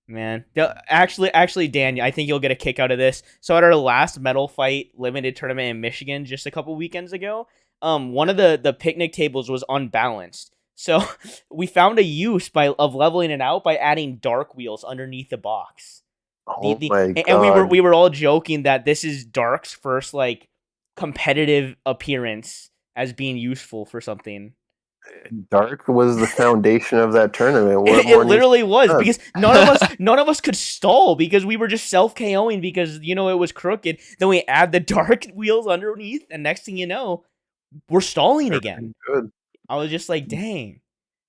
Man, actually, Dan, I think you'll get a kick out of this. So at our last Metal Fight limited tournament in Michigan just a couple weekends ago, one of the picnic tables was unbalanced. So we found a use of leveling it out by adding dark wheels underneath the box. Oh my god! And we were all joking that this is Dark's first like competitive appearance as being useful for something. Dark was the foundation of that tournament. What It more needs literally was done? because none of us could stall because we were just self KOing because you know it was crooked. Then we add the dark wheels underneath, and next thing you know, we're stalling again. Good. I was just like, dang.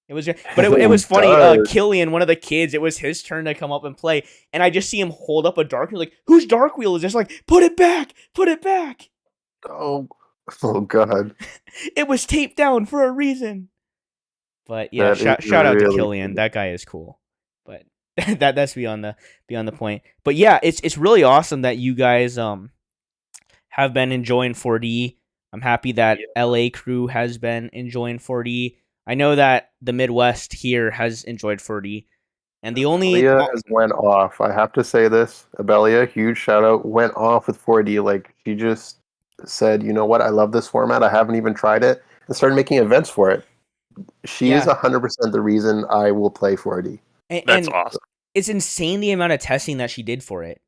It was, but it was funny. does. Killian, one of the kids, it was his turn to come up and play, and I just see him hold up a dark wheel, like, whose dark wheel is this? Like, put it back, put it back. Oh god! It was taped down for a reason. But yeah, That is shout out to really Killian. cool. That guy is cool. But that's beyond the point. But yeah, it's really awesome that you guys have been enjoying 4D. I'm happy that LA crew has been enjoying 4D. I know that the Midwest here has enjoyed 4D. And the only Abelia has went off. I have to say this. Abelia, huge shout out, went off with 4D. Like she just said, you know what? I love this format. I haven't even tried it, and started making events for it. She is 100% the reason I will play 4D. That's awesome. It's insane the amount of testing that she did for it.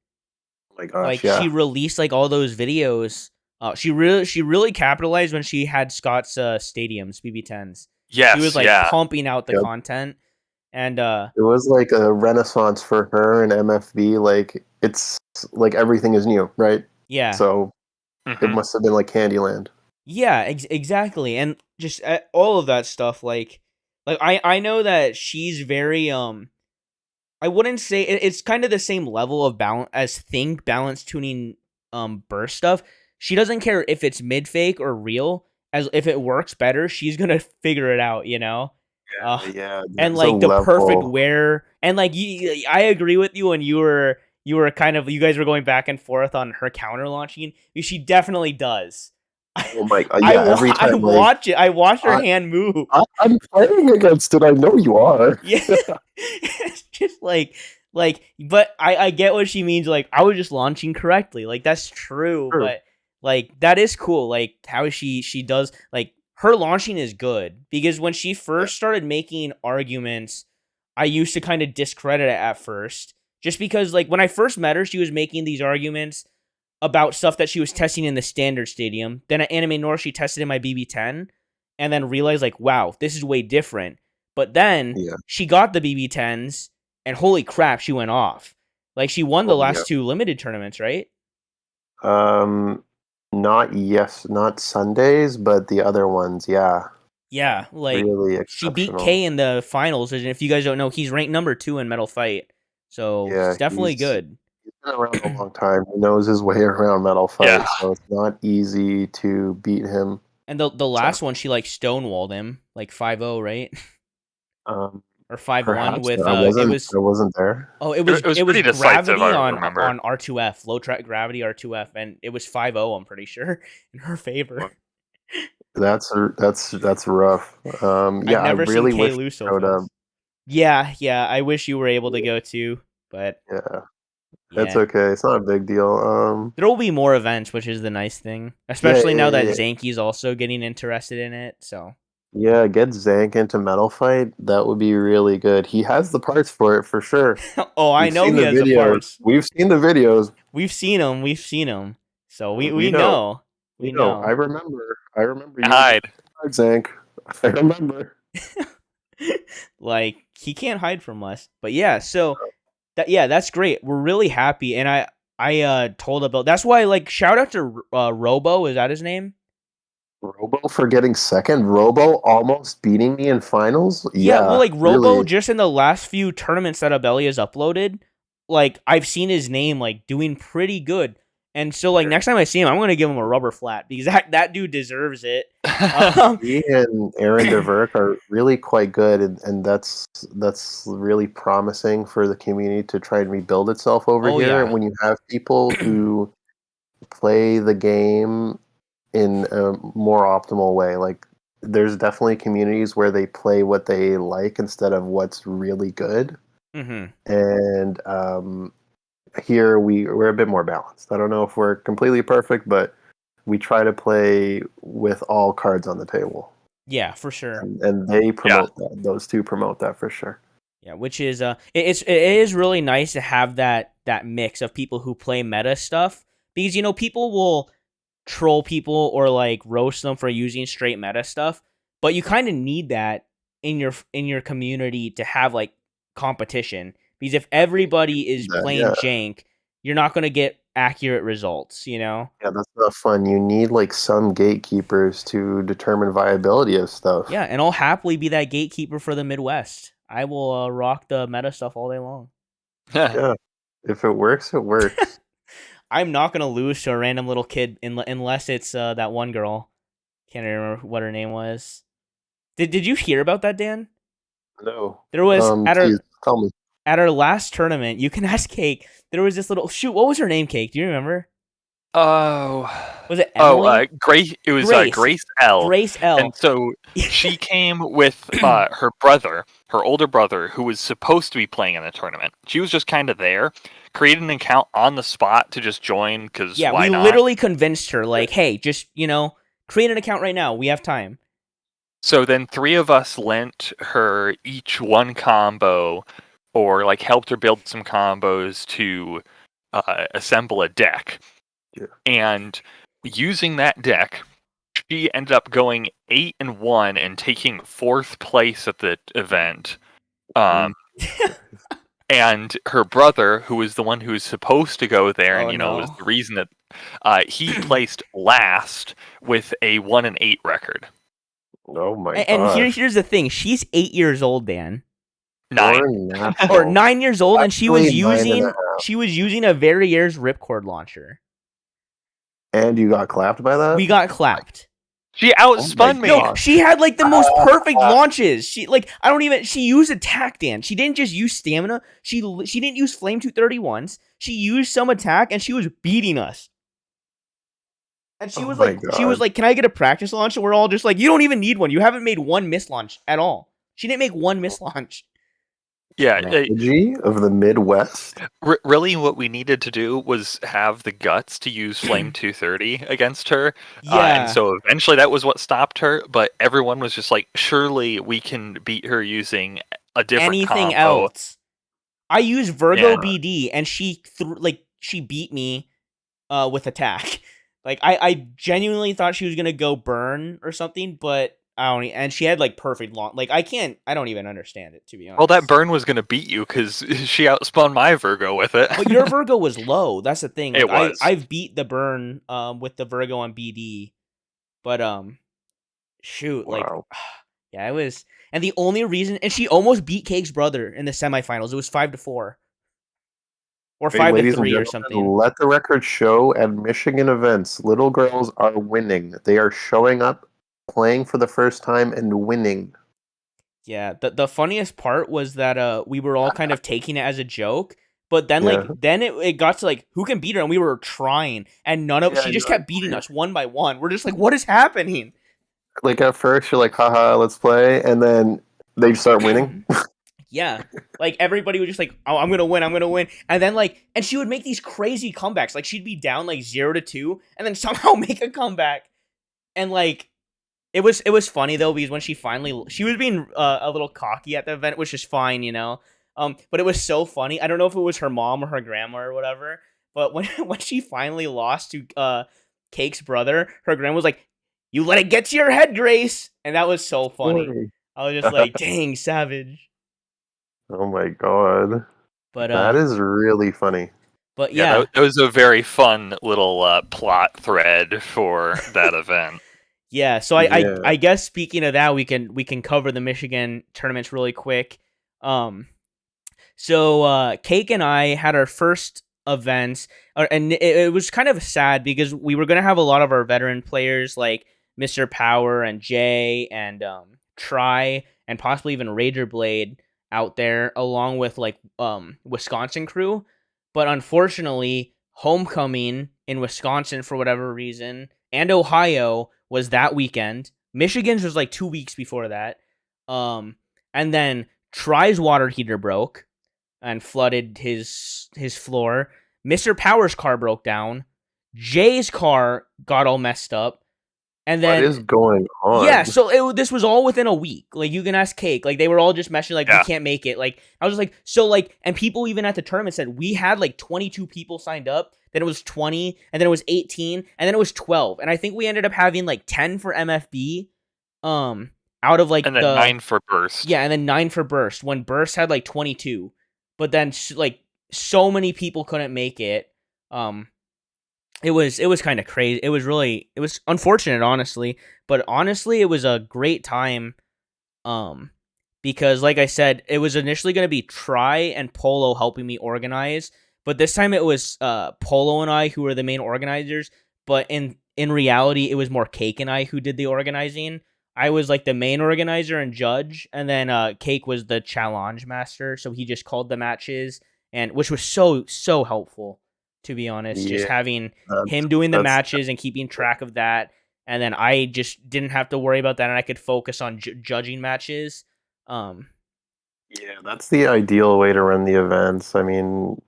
Oh my gosh, Like yeah. she released like all those videos. She really capitalized when she had Scott's stadiums, BB10s. Yes, She was like yeah. pumping out the content. And it was like a renaissance for her and MFB. Like it's like everything is new, right? yeah. So it must have been like Candyland. Yeah, exactly. And just all of that stuff like I know that she's very I wouldn't say it's kind of the same level of balance as balance tuning burst stuff. She doesn't care if it's mid fake or real. As if it works better, she's gonna figure it out, you know. Yeah, And like the perfect wear, and like I agree with you. And you were kind of, you guys were going back and forth on her counter launching. She definitely does. Oh my god! Yeah, every time I watch it. I watch her hand move. I'm playing against it. I know you are. Yeah, it's just like, but I get what she means. Like I was just launching correctly. Like that's true, Sure. but like that is cool. Like how she does. Like her launching is good because when she first started making arguments, I used to kind of discredit it at first. Just because, like, when I first met her, she was making these arguments about stuff that she was testing in the standard stadium. Then at Anime North, she tested in my BB10 and then realized, like, wow, this is way different. But then she got the BB10s and holy crap, she went off. Like, she won the last two limited tournaments, right? Not Sundays, but the other ones, yeah. Yeah, like, really she beat K in the finals, and if you guys don't know, he's ranked number 2 in Metal Fight. So, it's definitely good. He's been around a long time. He knows his way around Metal Fight, so it's not easy to beat him. And the last one, she, like, stonewalled him, like 5-0, right? Or 5-1 with I wasn't there. Oh, it was gravity on R2F, low track gravity R2F, and it was 5-0, I'm pretty sure, in her favor. That's rough. I've never really seen K lose so fast. Yeah, I wish you were able to go too, but that's okay. It's not a big deal. There will be more events, which is the nice thing, especially now that Zanky's also getting interested in it. So yeah, get Zank into Metal Fight. That would be really good. He has the parts for it for sure. I know he has the parts. We've seen the videos. We've seen them. So we know. We know. I remember. Hide, Zank. I remember. Like, he can't hide from us. But yeah, so that's great. We're really happy, and I told about that's why, like, shout out to Robo. Is that his name? Robo for getting second. Robo almost beating me in finals. Yeah, well, like, Robo just in the last few tournaments that Abeli has uploaded, like, I've seen his name, like, doing pretty good. And so, like, next time I see him, I'm gonna give him a rubber flat because that dude deserves it. He and Aaron DeVerk are really quite good, and that's really promising for the community to try and rebuild itself over here. Yeah. When you have people who play the game in a more optimal way, like, there's definitely communities where they play what they like instead of what's really good. Mm-hmm. And here we're a bit more balanced. I don't know if we're completely perfect, but we try to play with all cards on the table. Yeah, for sure. And they promote that. Those two promote that for sure. Yeah, which is it is really nice to have that mix of people who play meta stuff, because, you know, people will troll people or, like, roast them for using straight meta stuff, but you kind of need that in your community to have, like, competition. Because if everybody is playing jank, you're not going to get accurate results, you know? Yeah, that's not fun. You need, like, some gatekeepers to determine viability of stuff. Yeah, and I'll happily be that gatekeeper for the Midwest. I will rock the meta stuff all day long. Yeah, if it works, it works. I'm not going to lose to a random little kid unless it's that one girl. Can't remember what her name was. Did you hear about that, Dan? No. There was tell me. At our last tournament, you can ask Cake. There was this little what was her name, Cake? Do you remember? Oh, was it Emily? Grace? It was Grace L. Grace L. And so she came with her brother, her older brother, who was supposed to be playing in the tournament. She was just kind of there, created an account on the spot to just join because why not? We literally convinced her, like, hey, just, you know, create an account right now. We have time. So then 3 of us lent her each one combo, or, like, helped her build some combos to assemble a deck. Yeah. And using that deck, she ended up going 8-1 and taking 4th place at the event. And her brother, who was the one who was supposed to go there, and was the reason that he placed last with a 1-8 record. Oh my god! And here's the thing: she's 8 years old, Dan. 9 or 9 years old, and she was using a Verrier's ripcord launcher. And you got clapped by that? We got clapped. She outspun me. No, she had, like, the most perfect launches. She used attack, Dan. She didn't just use stamina. She didn't use flame 231s. She used some attack, and she was beating us. And she was like, "Can I get a practice launch?" And we're all just like, "You don't even need one. You haven't made one miss launch at all." She didn't make one miss launch. Yeah, Strategy of the Midwest. really, what we needed to do was have the guts to use Flame 230 against her, and Yeah. so eventually that was what stopped her. But everyone was just like, "Surely we can beat her using a different Anything combo." else? I used Virgo Yeah, BD and she beat me with attack. Like I genuinely thought she was gonna go burn or something, but I don't. And she had like perfect long. Like I don't even understand it, to be well, that honest. burn was gonna beat you because she outspun my Virgo with it. But your Virgo was low. That's the thing. Like It was. I've beat the burn with the Virgo on BD, but shoot, like Wow. yeah, it was. And the only reason, and she almost beat Cake's brother in the semifinals. It was 5-4 or Hey, five to ladies and three or gentlemen, something. let the record show at Michigan events, little girls are winning. They are showing up, playing for the first time, and winning. Yeah, the funniest part was that we were all kind of taking it as a joke, but then Yeah. it got to like who can beat her, and we were trying, and none of Yeah, she just kept beating us one by one. We're just like, what is happening? like at first you're like, haha, let's play, and then they start winning. Yeah, like everybody was just like, oh, I'm gonna win, and then like, and she would make these crazy comebacks. Like she'd be down like 0-2, and then somehow make a comeback, and like it was funny though because when she was being a little cocky at the event, which is fine, you know. But it was so funny. I don't know if it was her mom or her grandma or whatever. But when when she finally lost to Cake's brother, her grandma was like, "You let it get to your head, Grace," and that was so funny. Boy. I was just like, "Dang, savage." Oh my god. But That is really funny. Yeah, yeah, that was a very fun little plot thread for that event. yeah. So Yeah. I guess speaking of that, we can cover the Michigan tournaments really quick. Um, So Cake and I had our first events, and it was kind of sad because we were gonna have a lot of our veteran players like Mr. Power and Jay and Try and possibly even Rager Blade out there, along with like Wisconsin crew. But unfortunately, homecoming in Wisconsin for whatever reason and Ohio was that weekend. Michigan's was like 2 weeks before that. And then Try's water heater broke and flooded his floor. Mr. Power's car broke down. Jay's car got all messed up. And What then is going yeah, on? so this was all within a week. Like you can ask Cake. Like they were all just messaging like we Yeah, can't make it. Like I was just like so like and people even at the tournament said we had like 22 people signed up, then it was 20, and then it was 18, and then it was 12. And I think we ended up having like 10 for MFB out of like and then the 9 for Burst. yeah, and then 9 for Burst when Burst had like 22. But then like so many people couldn't make it. Um it was kind of crazy. It was unfortunate honestly, but honestly it was a great time um because like I said, it was initially going to be Try and Polo helping me organize, but this time it was Polo and I who were the main organizers, but in reality it was more Cake and I who did the organizing. I was like the main organizer and judge, and then Cake was the challenge master, so he just called the matches, and which was so helpful, to be honest. Just Yeah, having that's him doing the that's matches and keeping track of that, and then I just didn't have to worry about that, and I could focus on judging matches. Um, yeah, that's the ideal way to run the events. I mean,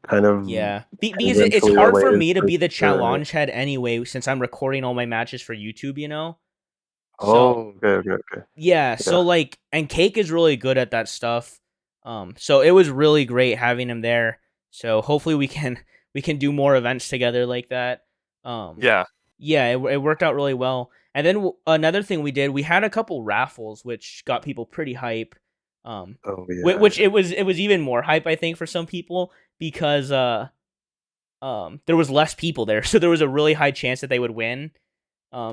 kind of yeah, because it's tangentially hard for related me to for be the sure. challenge head anyway, since I'm recording all my matches for YouTube. You know, so Oh, okay, okay, okay. yeah, Yeah. so like, and Cake is really good at that stuff. So it was really great having him there. So hopefully we can do more events together like that. Um, Yeah, yeah, it worked out really well. And then another thing we did, we had a couple raffles which got people pretty hype. Um, Oh yeah, which yeah. it was even more hype I think for some people because there was less people there, so there was a really high chance that they would win.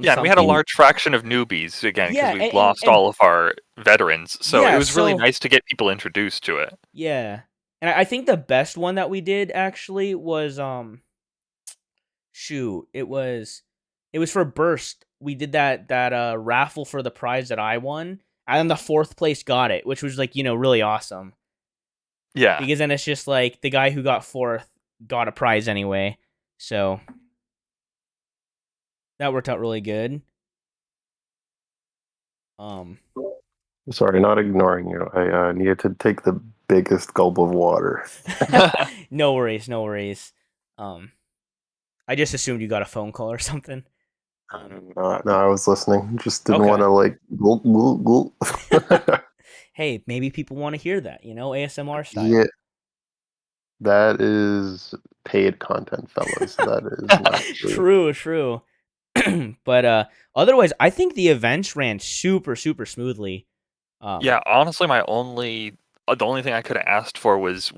yeah, and we had a Something. large fraction of newbies again because Yeah, we lost all of our veterans. So it yeah, was really so nice to get people introduced to it. yeah. And I think the best one that we did actually was shoot, it was for Burst. We did that raffle for the prize that I won. And then the fourth place got it, which was like, really awesome. Yeah, Because then it's just like the guy who got fourth got a prize anyway. So that worked out really good. Um Sorry, not ignoring you. I needed to take the biggest gulp of water. No worries, no worries. Um, I just assumed you got a phone call or something. No, I was listening. Just didn't want Okay. to like gulp, gulp, gulp. Hey, maybe people want to hear that, ASMR Yeah, style. that is paid content, fellas. That is not free. True, true. But otherwise, I think the events ran super, super smoothly. Yeah, honestly, the only thing I could have asked for was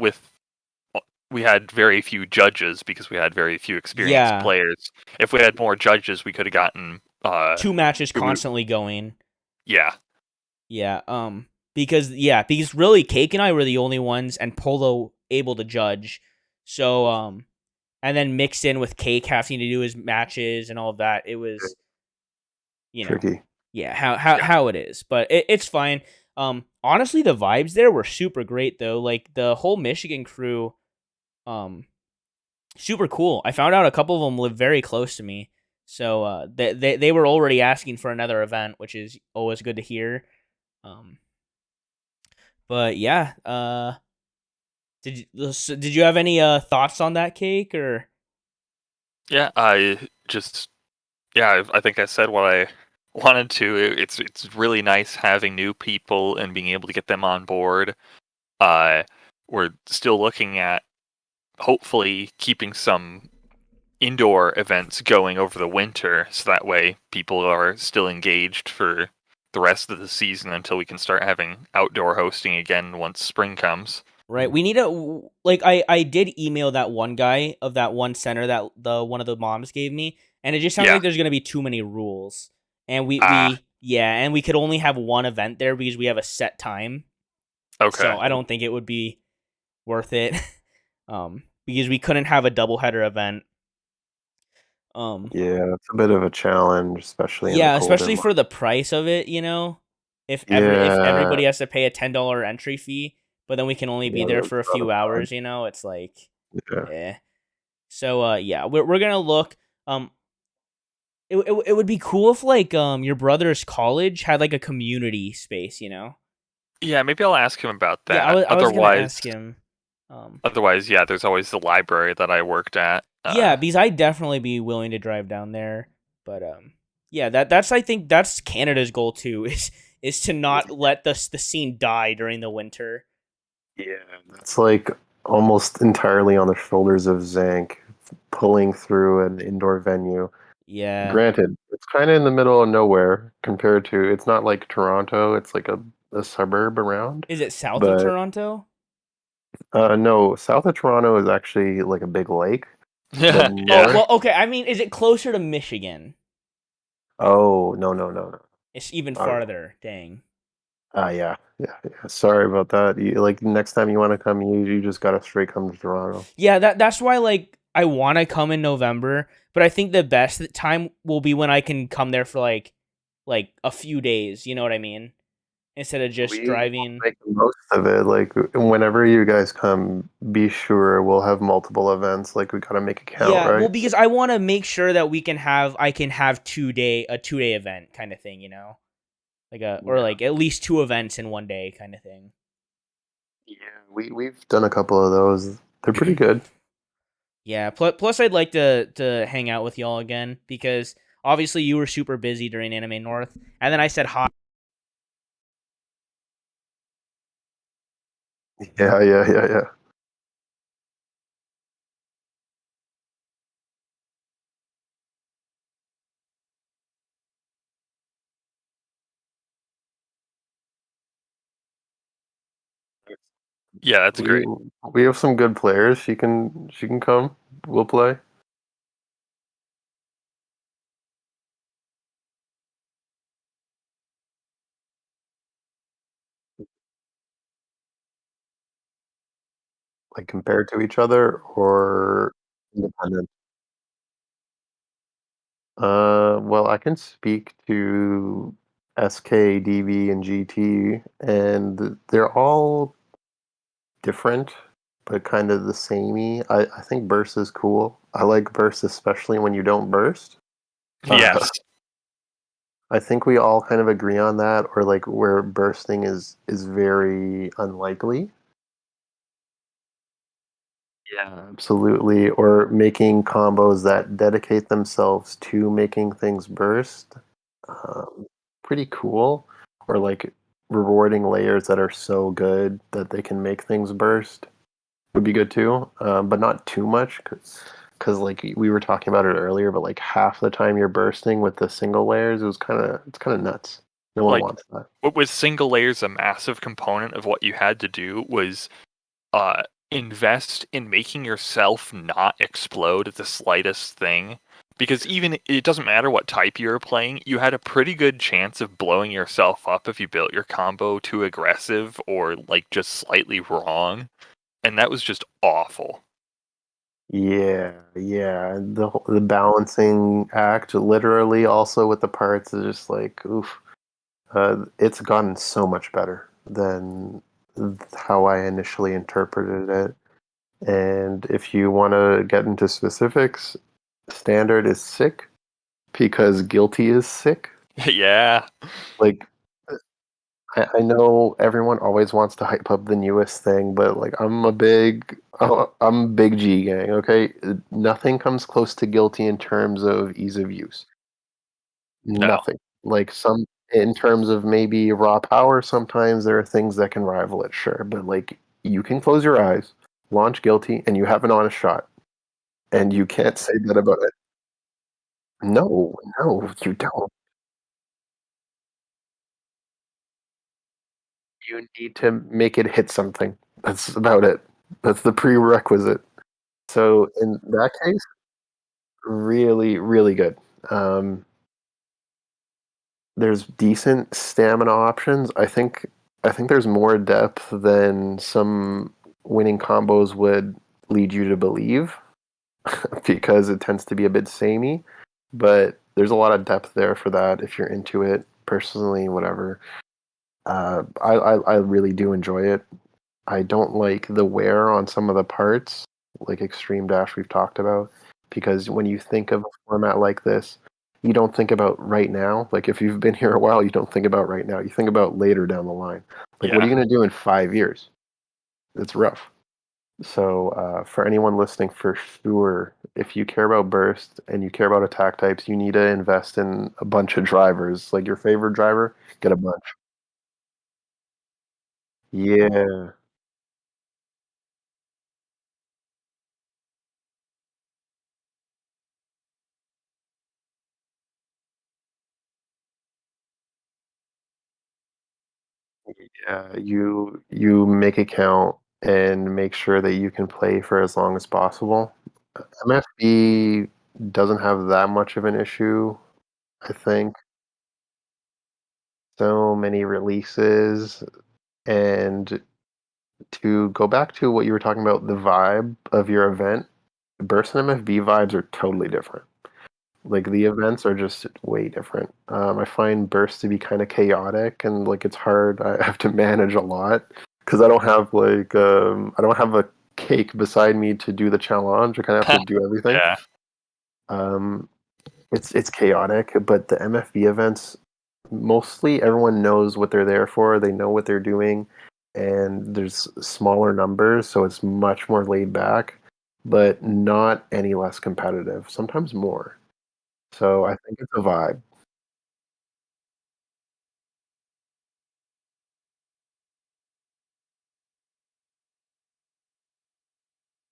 we had very few judges because we had very few experienced Yeah, players. If we had more judges, we could have gotten 2 matches it would- constantly going. yeah. Yeah, because really Cake and I were the only ones and Polo able to judge. So and then mixed in with Cake having to do his matches and all of that, it was, you know, Tricky. yeah, how it is. But it's fine. Honestly the vibes there were super great though. Like the whole Michigan crew, um super cool. I found out a couple of them live very close to me. So they were already asking for another event, which is always good to hear. Um but yeah, did you have any thoughts on that, Cake, or Yeah, I think I said what I wanted to. It's really nice having new people and being able to get them on board. Uh, we're still looking at hopefully keeping some indoor events going over the winter, so that way people are still engaged for the rest of the season until we can start having outdoor hosting again once spring comes. right? We need a like I did email that one guy of that one center that the one of the moms gave me, and it just sounds Yeah. like there's gonna be too many rules, and Ah, and we could only have one event there because we have a set time. okay. So I don't think it would be worth it, because we couldn't have a doubleheader event. Yeah, it's a bit of a challenge, especially in the Yeah, colder especially months. for the price of it, if Yeah, everybody has to pay a $10 entry fee, but then we can only be yeah, there that's for a not a few fun. hours, it's like, Yeah, eh. So yeah, we're gonna look. Um, it would be cool if like your brother's college had like a community space. Yeah, maybe I'll ask him about Yeah, that. I was gonna ask him. Um, Yeah, there's always the library that I worked at. yeah, because I'd definitely be willing to drive down there, but yeah, that's I think that's Canada's goal too is to not let the scene die during the winter. yeah, that's like almost entirely on the shoulders of Zank pulling through an indoor venue. Yeah, Granted, it's kind of in the middle of nowhere compared to, it's not like Toronto, it's like a suburb around. is it south of But Toronto? no, south of Toronto is actually like a big lake. But Oh Yeah. north, well, okay. I mean, is it closer to Michigan? oh, no, no, no, no. It's even Uh, farther. Dang. yeah. Sorry about that. Like next time you want to come, you just gotta straight come to Toronto. Yeah, that's why like I want to come in November, but I think the best time will be when I can come there for like a few days. You know what I mean? Instead of just We will driving. make the most of it. Like whenever you guys come, be sure we'll have multiple events. Like we gotta make it count, Yeah, well, right? because I want to make sure that I can have 2 day a 2 day event kind of thing. Like or Yeah. like at least 2 events in one day kind of thing. Yeah, we've done a couple of those. They're pretty good. Yeah. Plus, I'd like to hang out with y'all again because obviously you were super busy during Anime North, and then I said hi. Yeah. Yeah, that's We great. we have some good players. She can come. We'll play. Like compared to each other or independent. Well, I can speak to SK, DV, and GT, and they're all different, but kind of the samey. I think burst is cool. I like burst especially when you don't burst. Uh, Yes. I think we all kind of agree on that, or like where bursting is very unlikely. Yeah, absolutely. Or making combos that dedicate themselves to making things burst. Um, Pretty cool. Or like rewarding layers that are so good that they can make things burst would be good too. But not too much because like we were talking about it earlier, but like half the time you're bursting with the single layers, it's kind of nuts. No one Like wants that. with single layers, a massive component of what you had to do was uh, invest in making yourself not explode at the slightest thing. Because even it doesn't matter what type you were playing, you had a pretty good chance of blowing yourself up if you built your combo too aggressive or like just slightly wrong. And that was just awful. Yeah, yeah. The balancing act, literally, also with the parts, is just like oof. It's gotten so much better than how I initially interpreted it. And if you want to get into specifics, standard is sick because guilty is sick. Yeah. Like I know everyone always wants to hype up the newest thing, but like I'm a big G gang. Okay, nothing comes close to guilty in terms of ease of use. No. Nothing. Like some in terms of maybe raw power, sometimes there are things that can rival it, sure. But like you can close your eyes, launch guilty, and you have an honest shot. And you can't say that about it. No, no, you don't. You need to make it hit something. That's about it. That's the prerequisite. So in that case, really, really good. Um, there's decent stamina options. I think there's more depth than some winning combos would lead you to believe because it tends to be a bit samey. But there's a lot of depth there for that if you're into it. Personally, whatever. I really do enjoy it. I don't like the wear on some of the parts, like Extreme Dash we've talked about, because when you think of a format like this, you don't think about right now. Like if you've been here a while, you don't think about right now. You think about later down the line. Like what are Yeah. you going to do in 5 years? It's rough. So for anyone listening, for sure, if you care about burst and you care about attack types, you need to invest in a bunch of drivers. Like your favorite driver, get a bunch. Yeah. Yeah, you make it count and make sure that you can play for as long as possible. MFB doesn't have that much of an issue, I think. So many releases, and to go back to what you were talking about, the vibe of your event, Burst and MFB vibes are totally different. Like the events are just way different. I find Burst to be kind of chaotic and like it's hard. I have to manage a lot because I don't have I don't have a cake beside me to do the challenge. I kind of have to do everything. Yeah. Um, it's chaotic, but the MFB events mostly everyone knows what they're there for. They know what they're doing, and there's smaller numbers, so it's much more laid back, but not any less competitive. Sometimes more. So I think it's a vibe.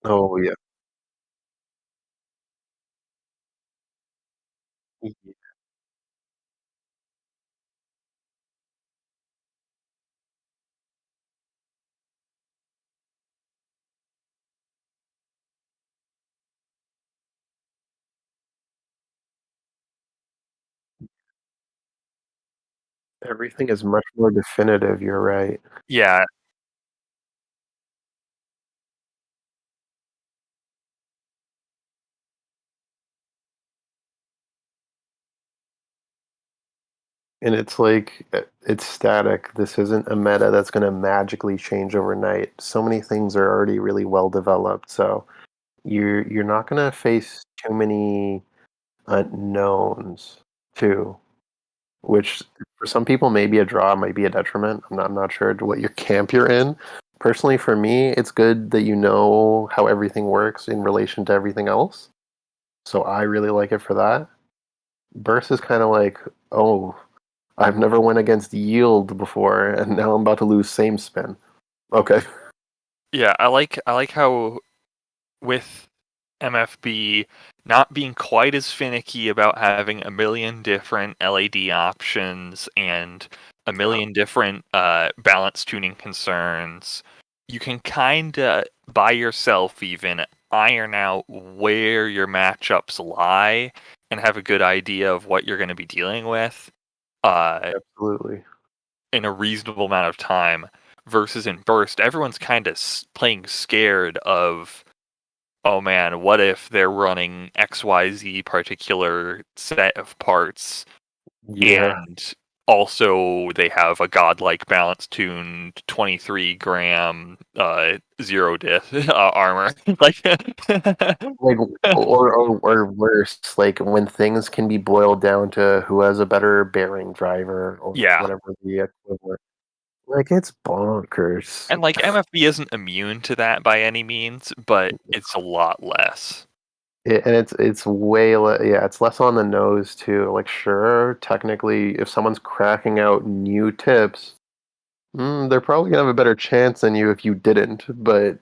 Oh yeah. Yeah. Everything is much more definitive, you're right. Yeah. And it's like it's static. This isn't a meta that's going to magically change overnight. So many things are already really well developed, so you're not going to face too many unknowns too. which for some people may be a draw, might be a detriment. I'm not sure what your camp you're in. Personally, for me, it's good that you know how everything works in relation to everything else. So I really like it for that. Burst is kind of like, oh, I've never went against yield before, and now I'm about to lose same spin. Okay. Yeah, I like how with MFB not being quite as finicky about having a million different LED options and a million different balance tuning concerns, you can kind of by yourself even iron out where your matchups lie and have a good idea of what you're going to be dealing with Absolutely. in a reasonable amount of time. Versus in Burst, everyone's kind of playing scared of, oh man, what if they're running XYZ particular set of parts Yeah. and also they have a godlike balance tuned 23 gram zero diff armor. Like Like, or worse, like when things can be boiled down to who has a better bearing driver or yeah. whatever the equivalent. Like, it's bonkers. And like MFB isn't immune to that by any means, but it's a lot less. And it's way yeah, it's less on the nose too. Like, sure, technically, if someone's cracking out new tips, they're probably gonna have a better chance than you if you didn't. But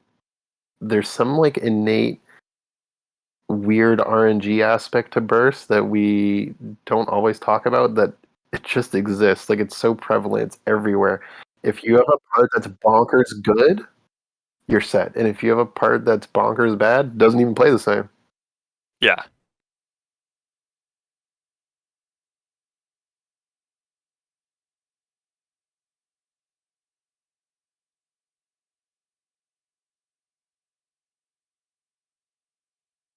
there's some like innate weird RNG aspect to burst that we don't always talk about. That it just exists. Like, it's so prevalent, it's everywhere. If you have a part that's bonkers good, you're set. And if you have a part that's bonkers bad, doesn't even play the same. Yeah.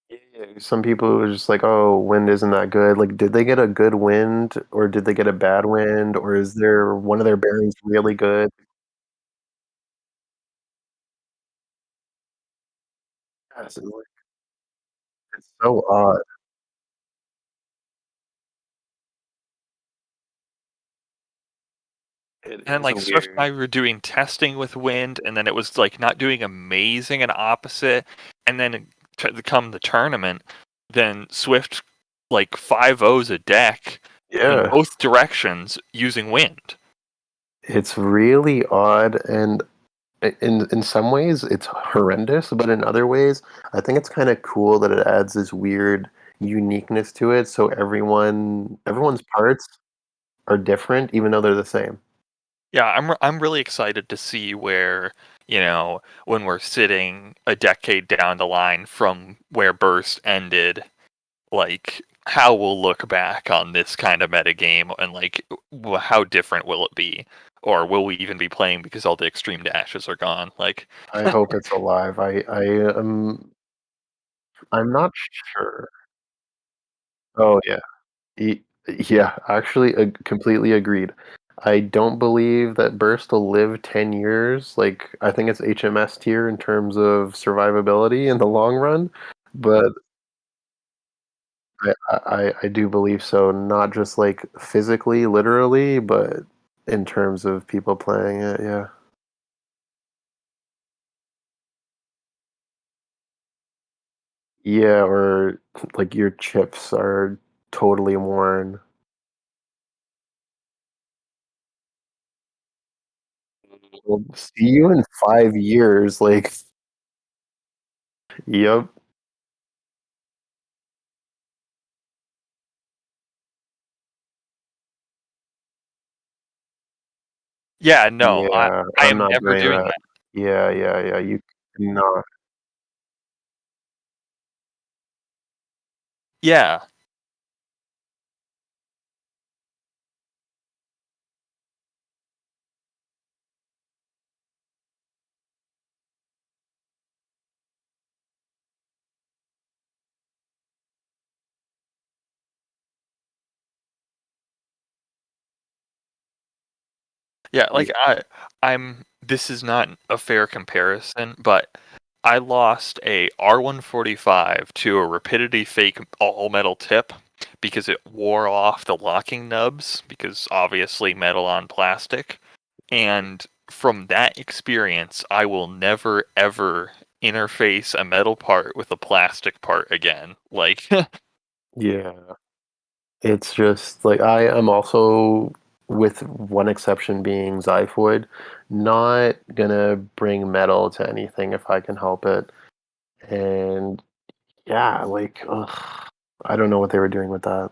Yeah, some people are just like, "Oh, wind isn't that good." Like, did they get a good wind, or did they get a bad wind, or is there one of their bearings really good? Yes, it's so odd. It And is like Swift and weird. I were doing testing with wind, and then it was like not doing amazing and opposite. And then to come the tournament, then Swift like 5-0's a deck in Yeah, both directions using wind. it's really odd, and in some ways, it's horrendous, but in other ways, I think it's kind of cool that it adds this weird uniqueness to it. So everyone's parts are different, even though they're the same. Yeah, I'm really excited to see where, when we're sitting a decade down the line from where Burst ended, like how we'll look back on this kind of metagame and like how different will it be? Or will we even be playing because all the extreme dashes are gone? Like, I hope it's alive. I'm not sure. Oh yeah. E- Yeah, actually, completely agreed. I don't believe that Burst will live 10 years. Like, I think it's HMS tier in terms of survivability in the long run, but I do believe so, not just like physically, literally, but in terms of people playing it, yeah. Yeah, or like your chips are totally worn. We'll see you in 5 years. Like, yep. yeah, no, I Yeah, I I'm am not never doing doing that. that. Yeah, yeah, yeah. You cannot. Yeah. Yeah, Yeah. like I'm this is not a fair comparison, but I lost a R145 to a rapidity fake all metal tip because it wore off the locking nubs because obviously metal on plastic. And from that experience, I will never ever interface a metal part with a plastic part again. Like, Yeah. It's just like I am also, with one exception being xiphoid, not gonna bring metal to anything if I can help it. And yeah, like, ugh, I don't know what they were doing with that.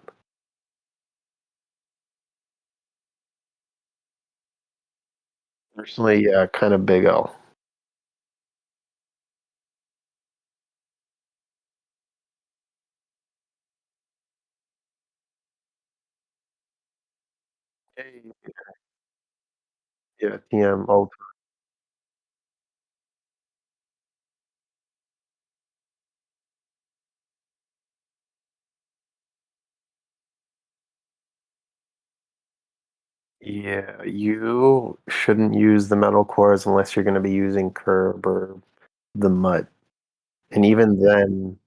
Personally, yeah, kind of big L. Hey. Yeah, TM. Oh, yeah, you shouldn't use the metal cores unless you're going to be using curb or the mud. And even then,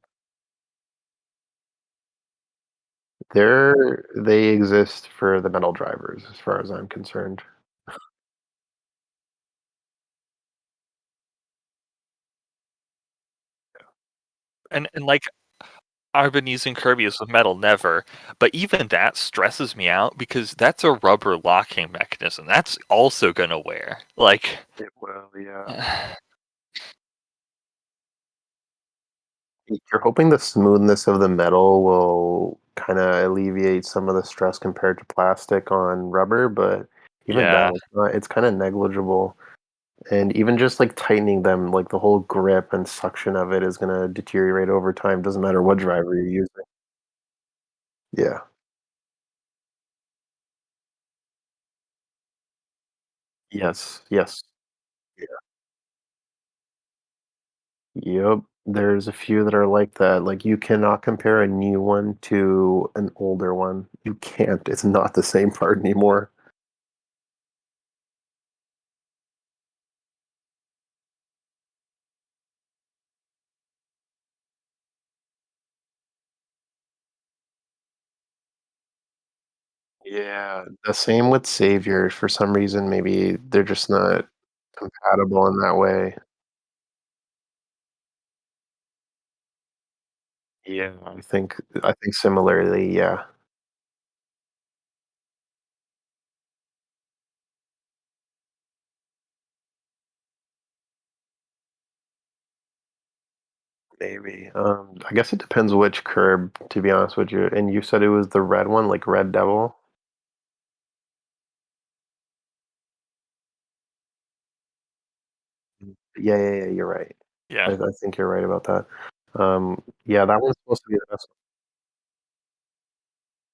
they exist for the metal drivers, as far as I'm concerned. and like I've been using Kirby as a metal never, but even that stresses me out because that's a rubber locking mechanism. That's also gonna wear. Like, It will, yeah. You're hoping the smoothness of the metal will kind of alleviate some of the stress compared to plastic on rubber, but even that, yeah, it's kind of negligible. And even just like tightening them, like the whole grip and suction of it is going to deteriorate over time. Doesn't matter what driver you're using. Yeah. Yes. Yes. Yeah. Yep. There's a few that are like that. Like you cannot compare a new one to an older one. You can't. It's not the same part anymore. Yeah, the same with Saviors. For some reason, maybe they're just not compatible in that way. Yeah, I think similarly, yeah. Maybe. I guess it depends which curb, to be honest with you. And you said it was the red one, like Red Devil? Yeah, yeah, yeah, you're right. I yeah. I think you're right about that. Yeah, that one's supposed to be the best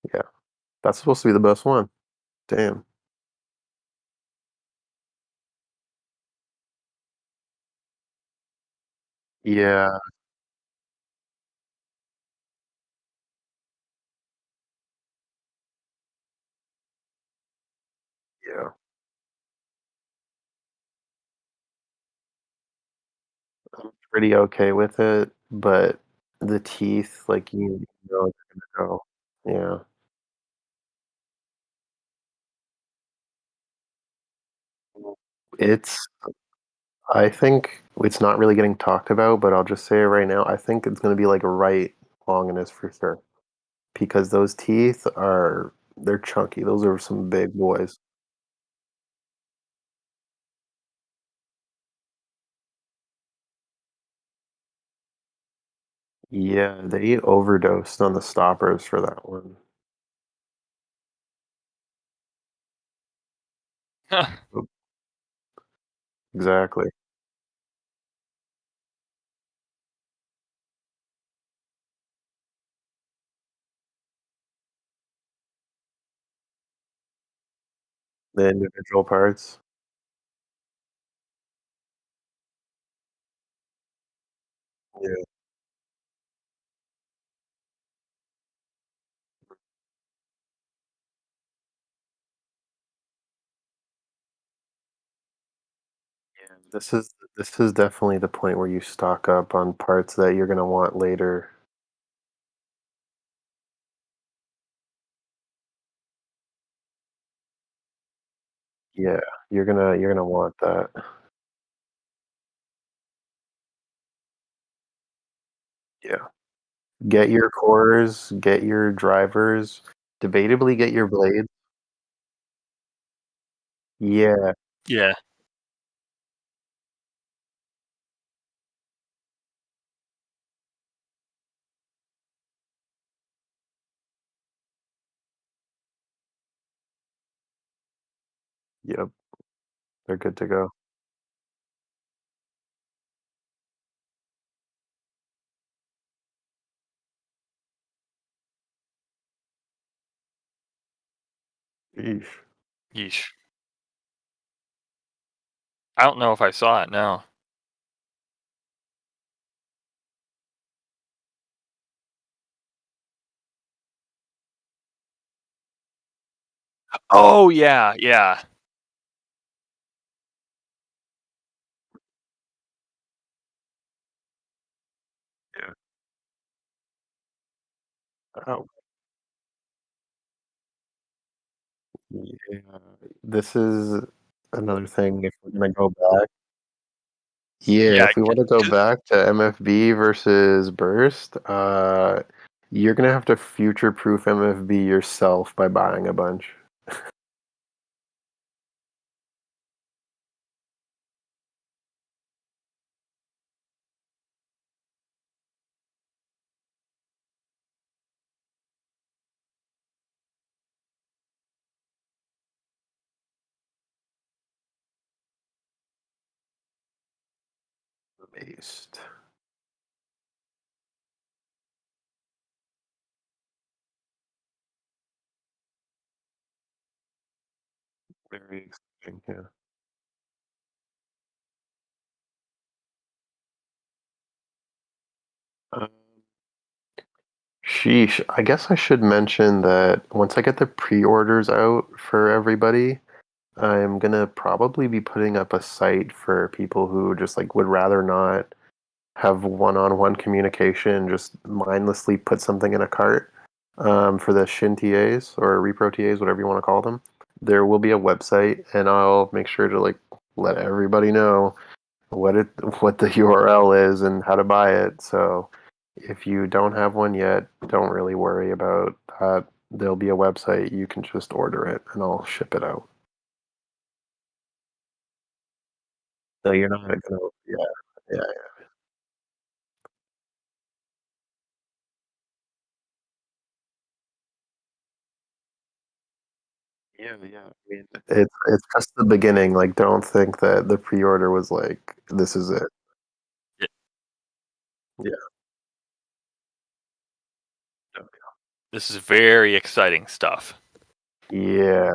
one. Yeah, that's supposed to be the best one. Damn. Yeah, yeah. I'm pretty okay with it, but the teeth, like, you know it's gonna go. Yeah. It's I think it's not really getting talked about, but I'll just say it right now, I think it's gonna be, like, right long in his for sure, because those teeth they're chunky, those are some big boys. Yeah, they overdosed on the stoppers for that one. Oop, exactly. The individual parts. Yeah, yeah, this is definitely the point where you stock up on parts that you're gonna want later. Yeah, you're gonna want that. Yeah. Get your cores, get your drivers, debatably get your blades. Yeah, Yeah. yep, they're good to go. Sheesh. Yeesh. I don't know if I saw it, no. Oh, yeah, yeah. Yeah. Oh, yeah. This is another thing if we're gonna go back. Yeah, Yeah, if we wanna go 'cause back to MFB versus Burst, you're gonna have to future-proof MFB yourself by buying a bunch. Based. Very exciting, yeah. Um, sheesh. I guess I should mention that once I get the pre-orders out for everybody, I'm gonna probably be putting up a site for people who just like would rather not have one-on-one communication, just mindlessly put something in a cart. For the Shin TAs or Repro TAs, whatever you want to call them. There will be a website, and I'll make sure to like let everybody know what it what the URL is and how to buy it. So if you don't have one yet, don't really worry about that. There'll be a website. You can just order it, and I'll ship it out. So you're not gonna, yeah, yeah, yeah, yeah. I mean, it's just the beginning. Like, don't think that the pre-order was like this is it. yeah, Yeah, this is very exciting stuff. yeah,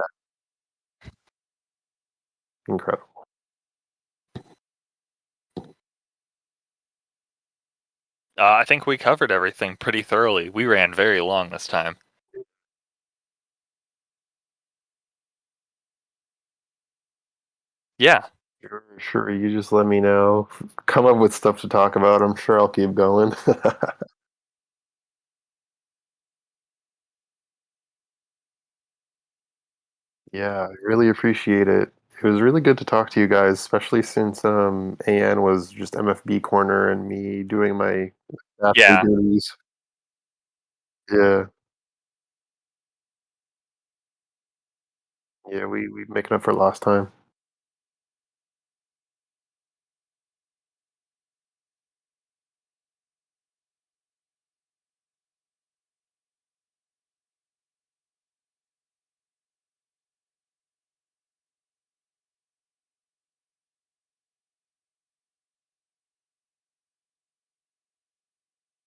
incredible. I think we covered everything pretty thoroughly. We ran very long this time. Yeah. Sure, sure. You just let me know. Come up with stuff to talk about. I'm sure I'll keep going. Yeah, I really appreciate it. It was really good to talk to you guys, especially since AN was just MFB corner and me doing my after Yeah. duties. Yeah, yeah, we making up for lost time.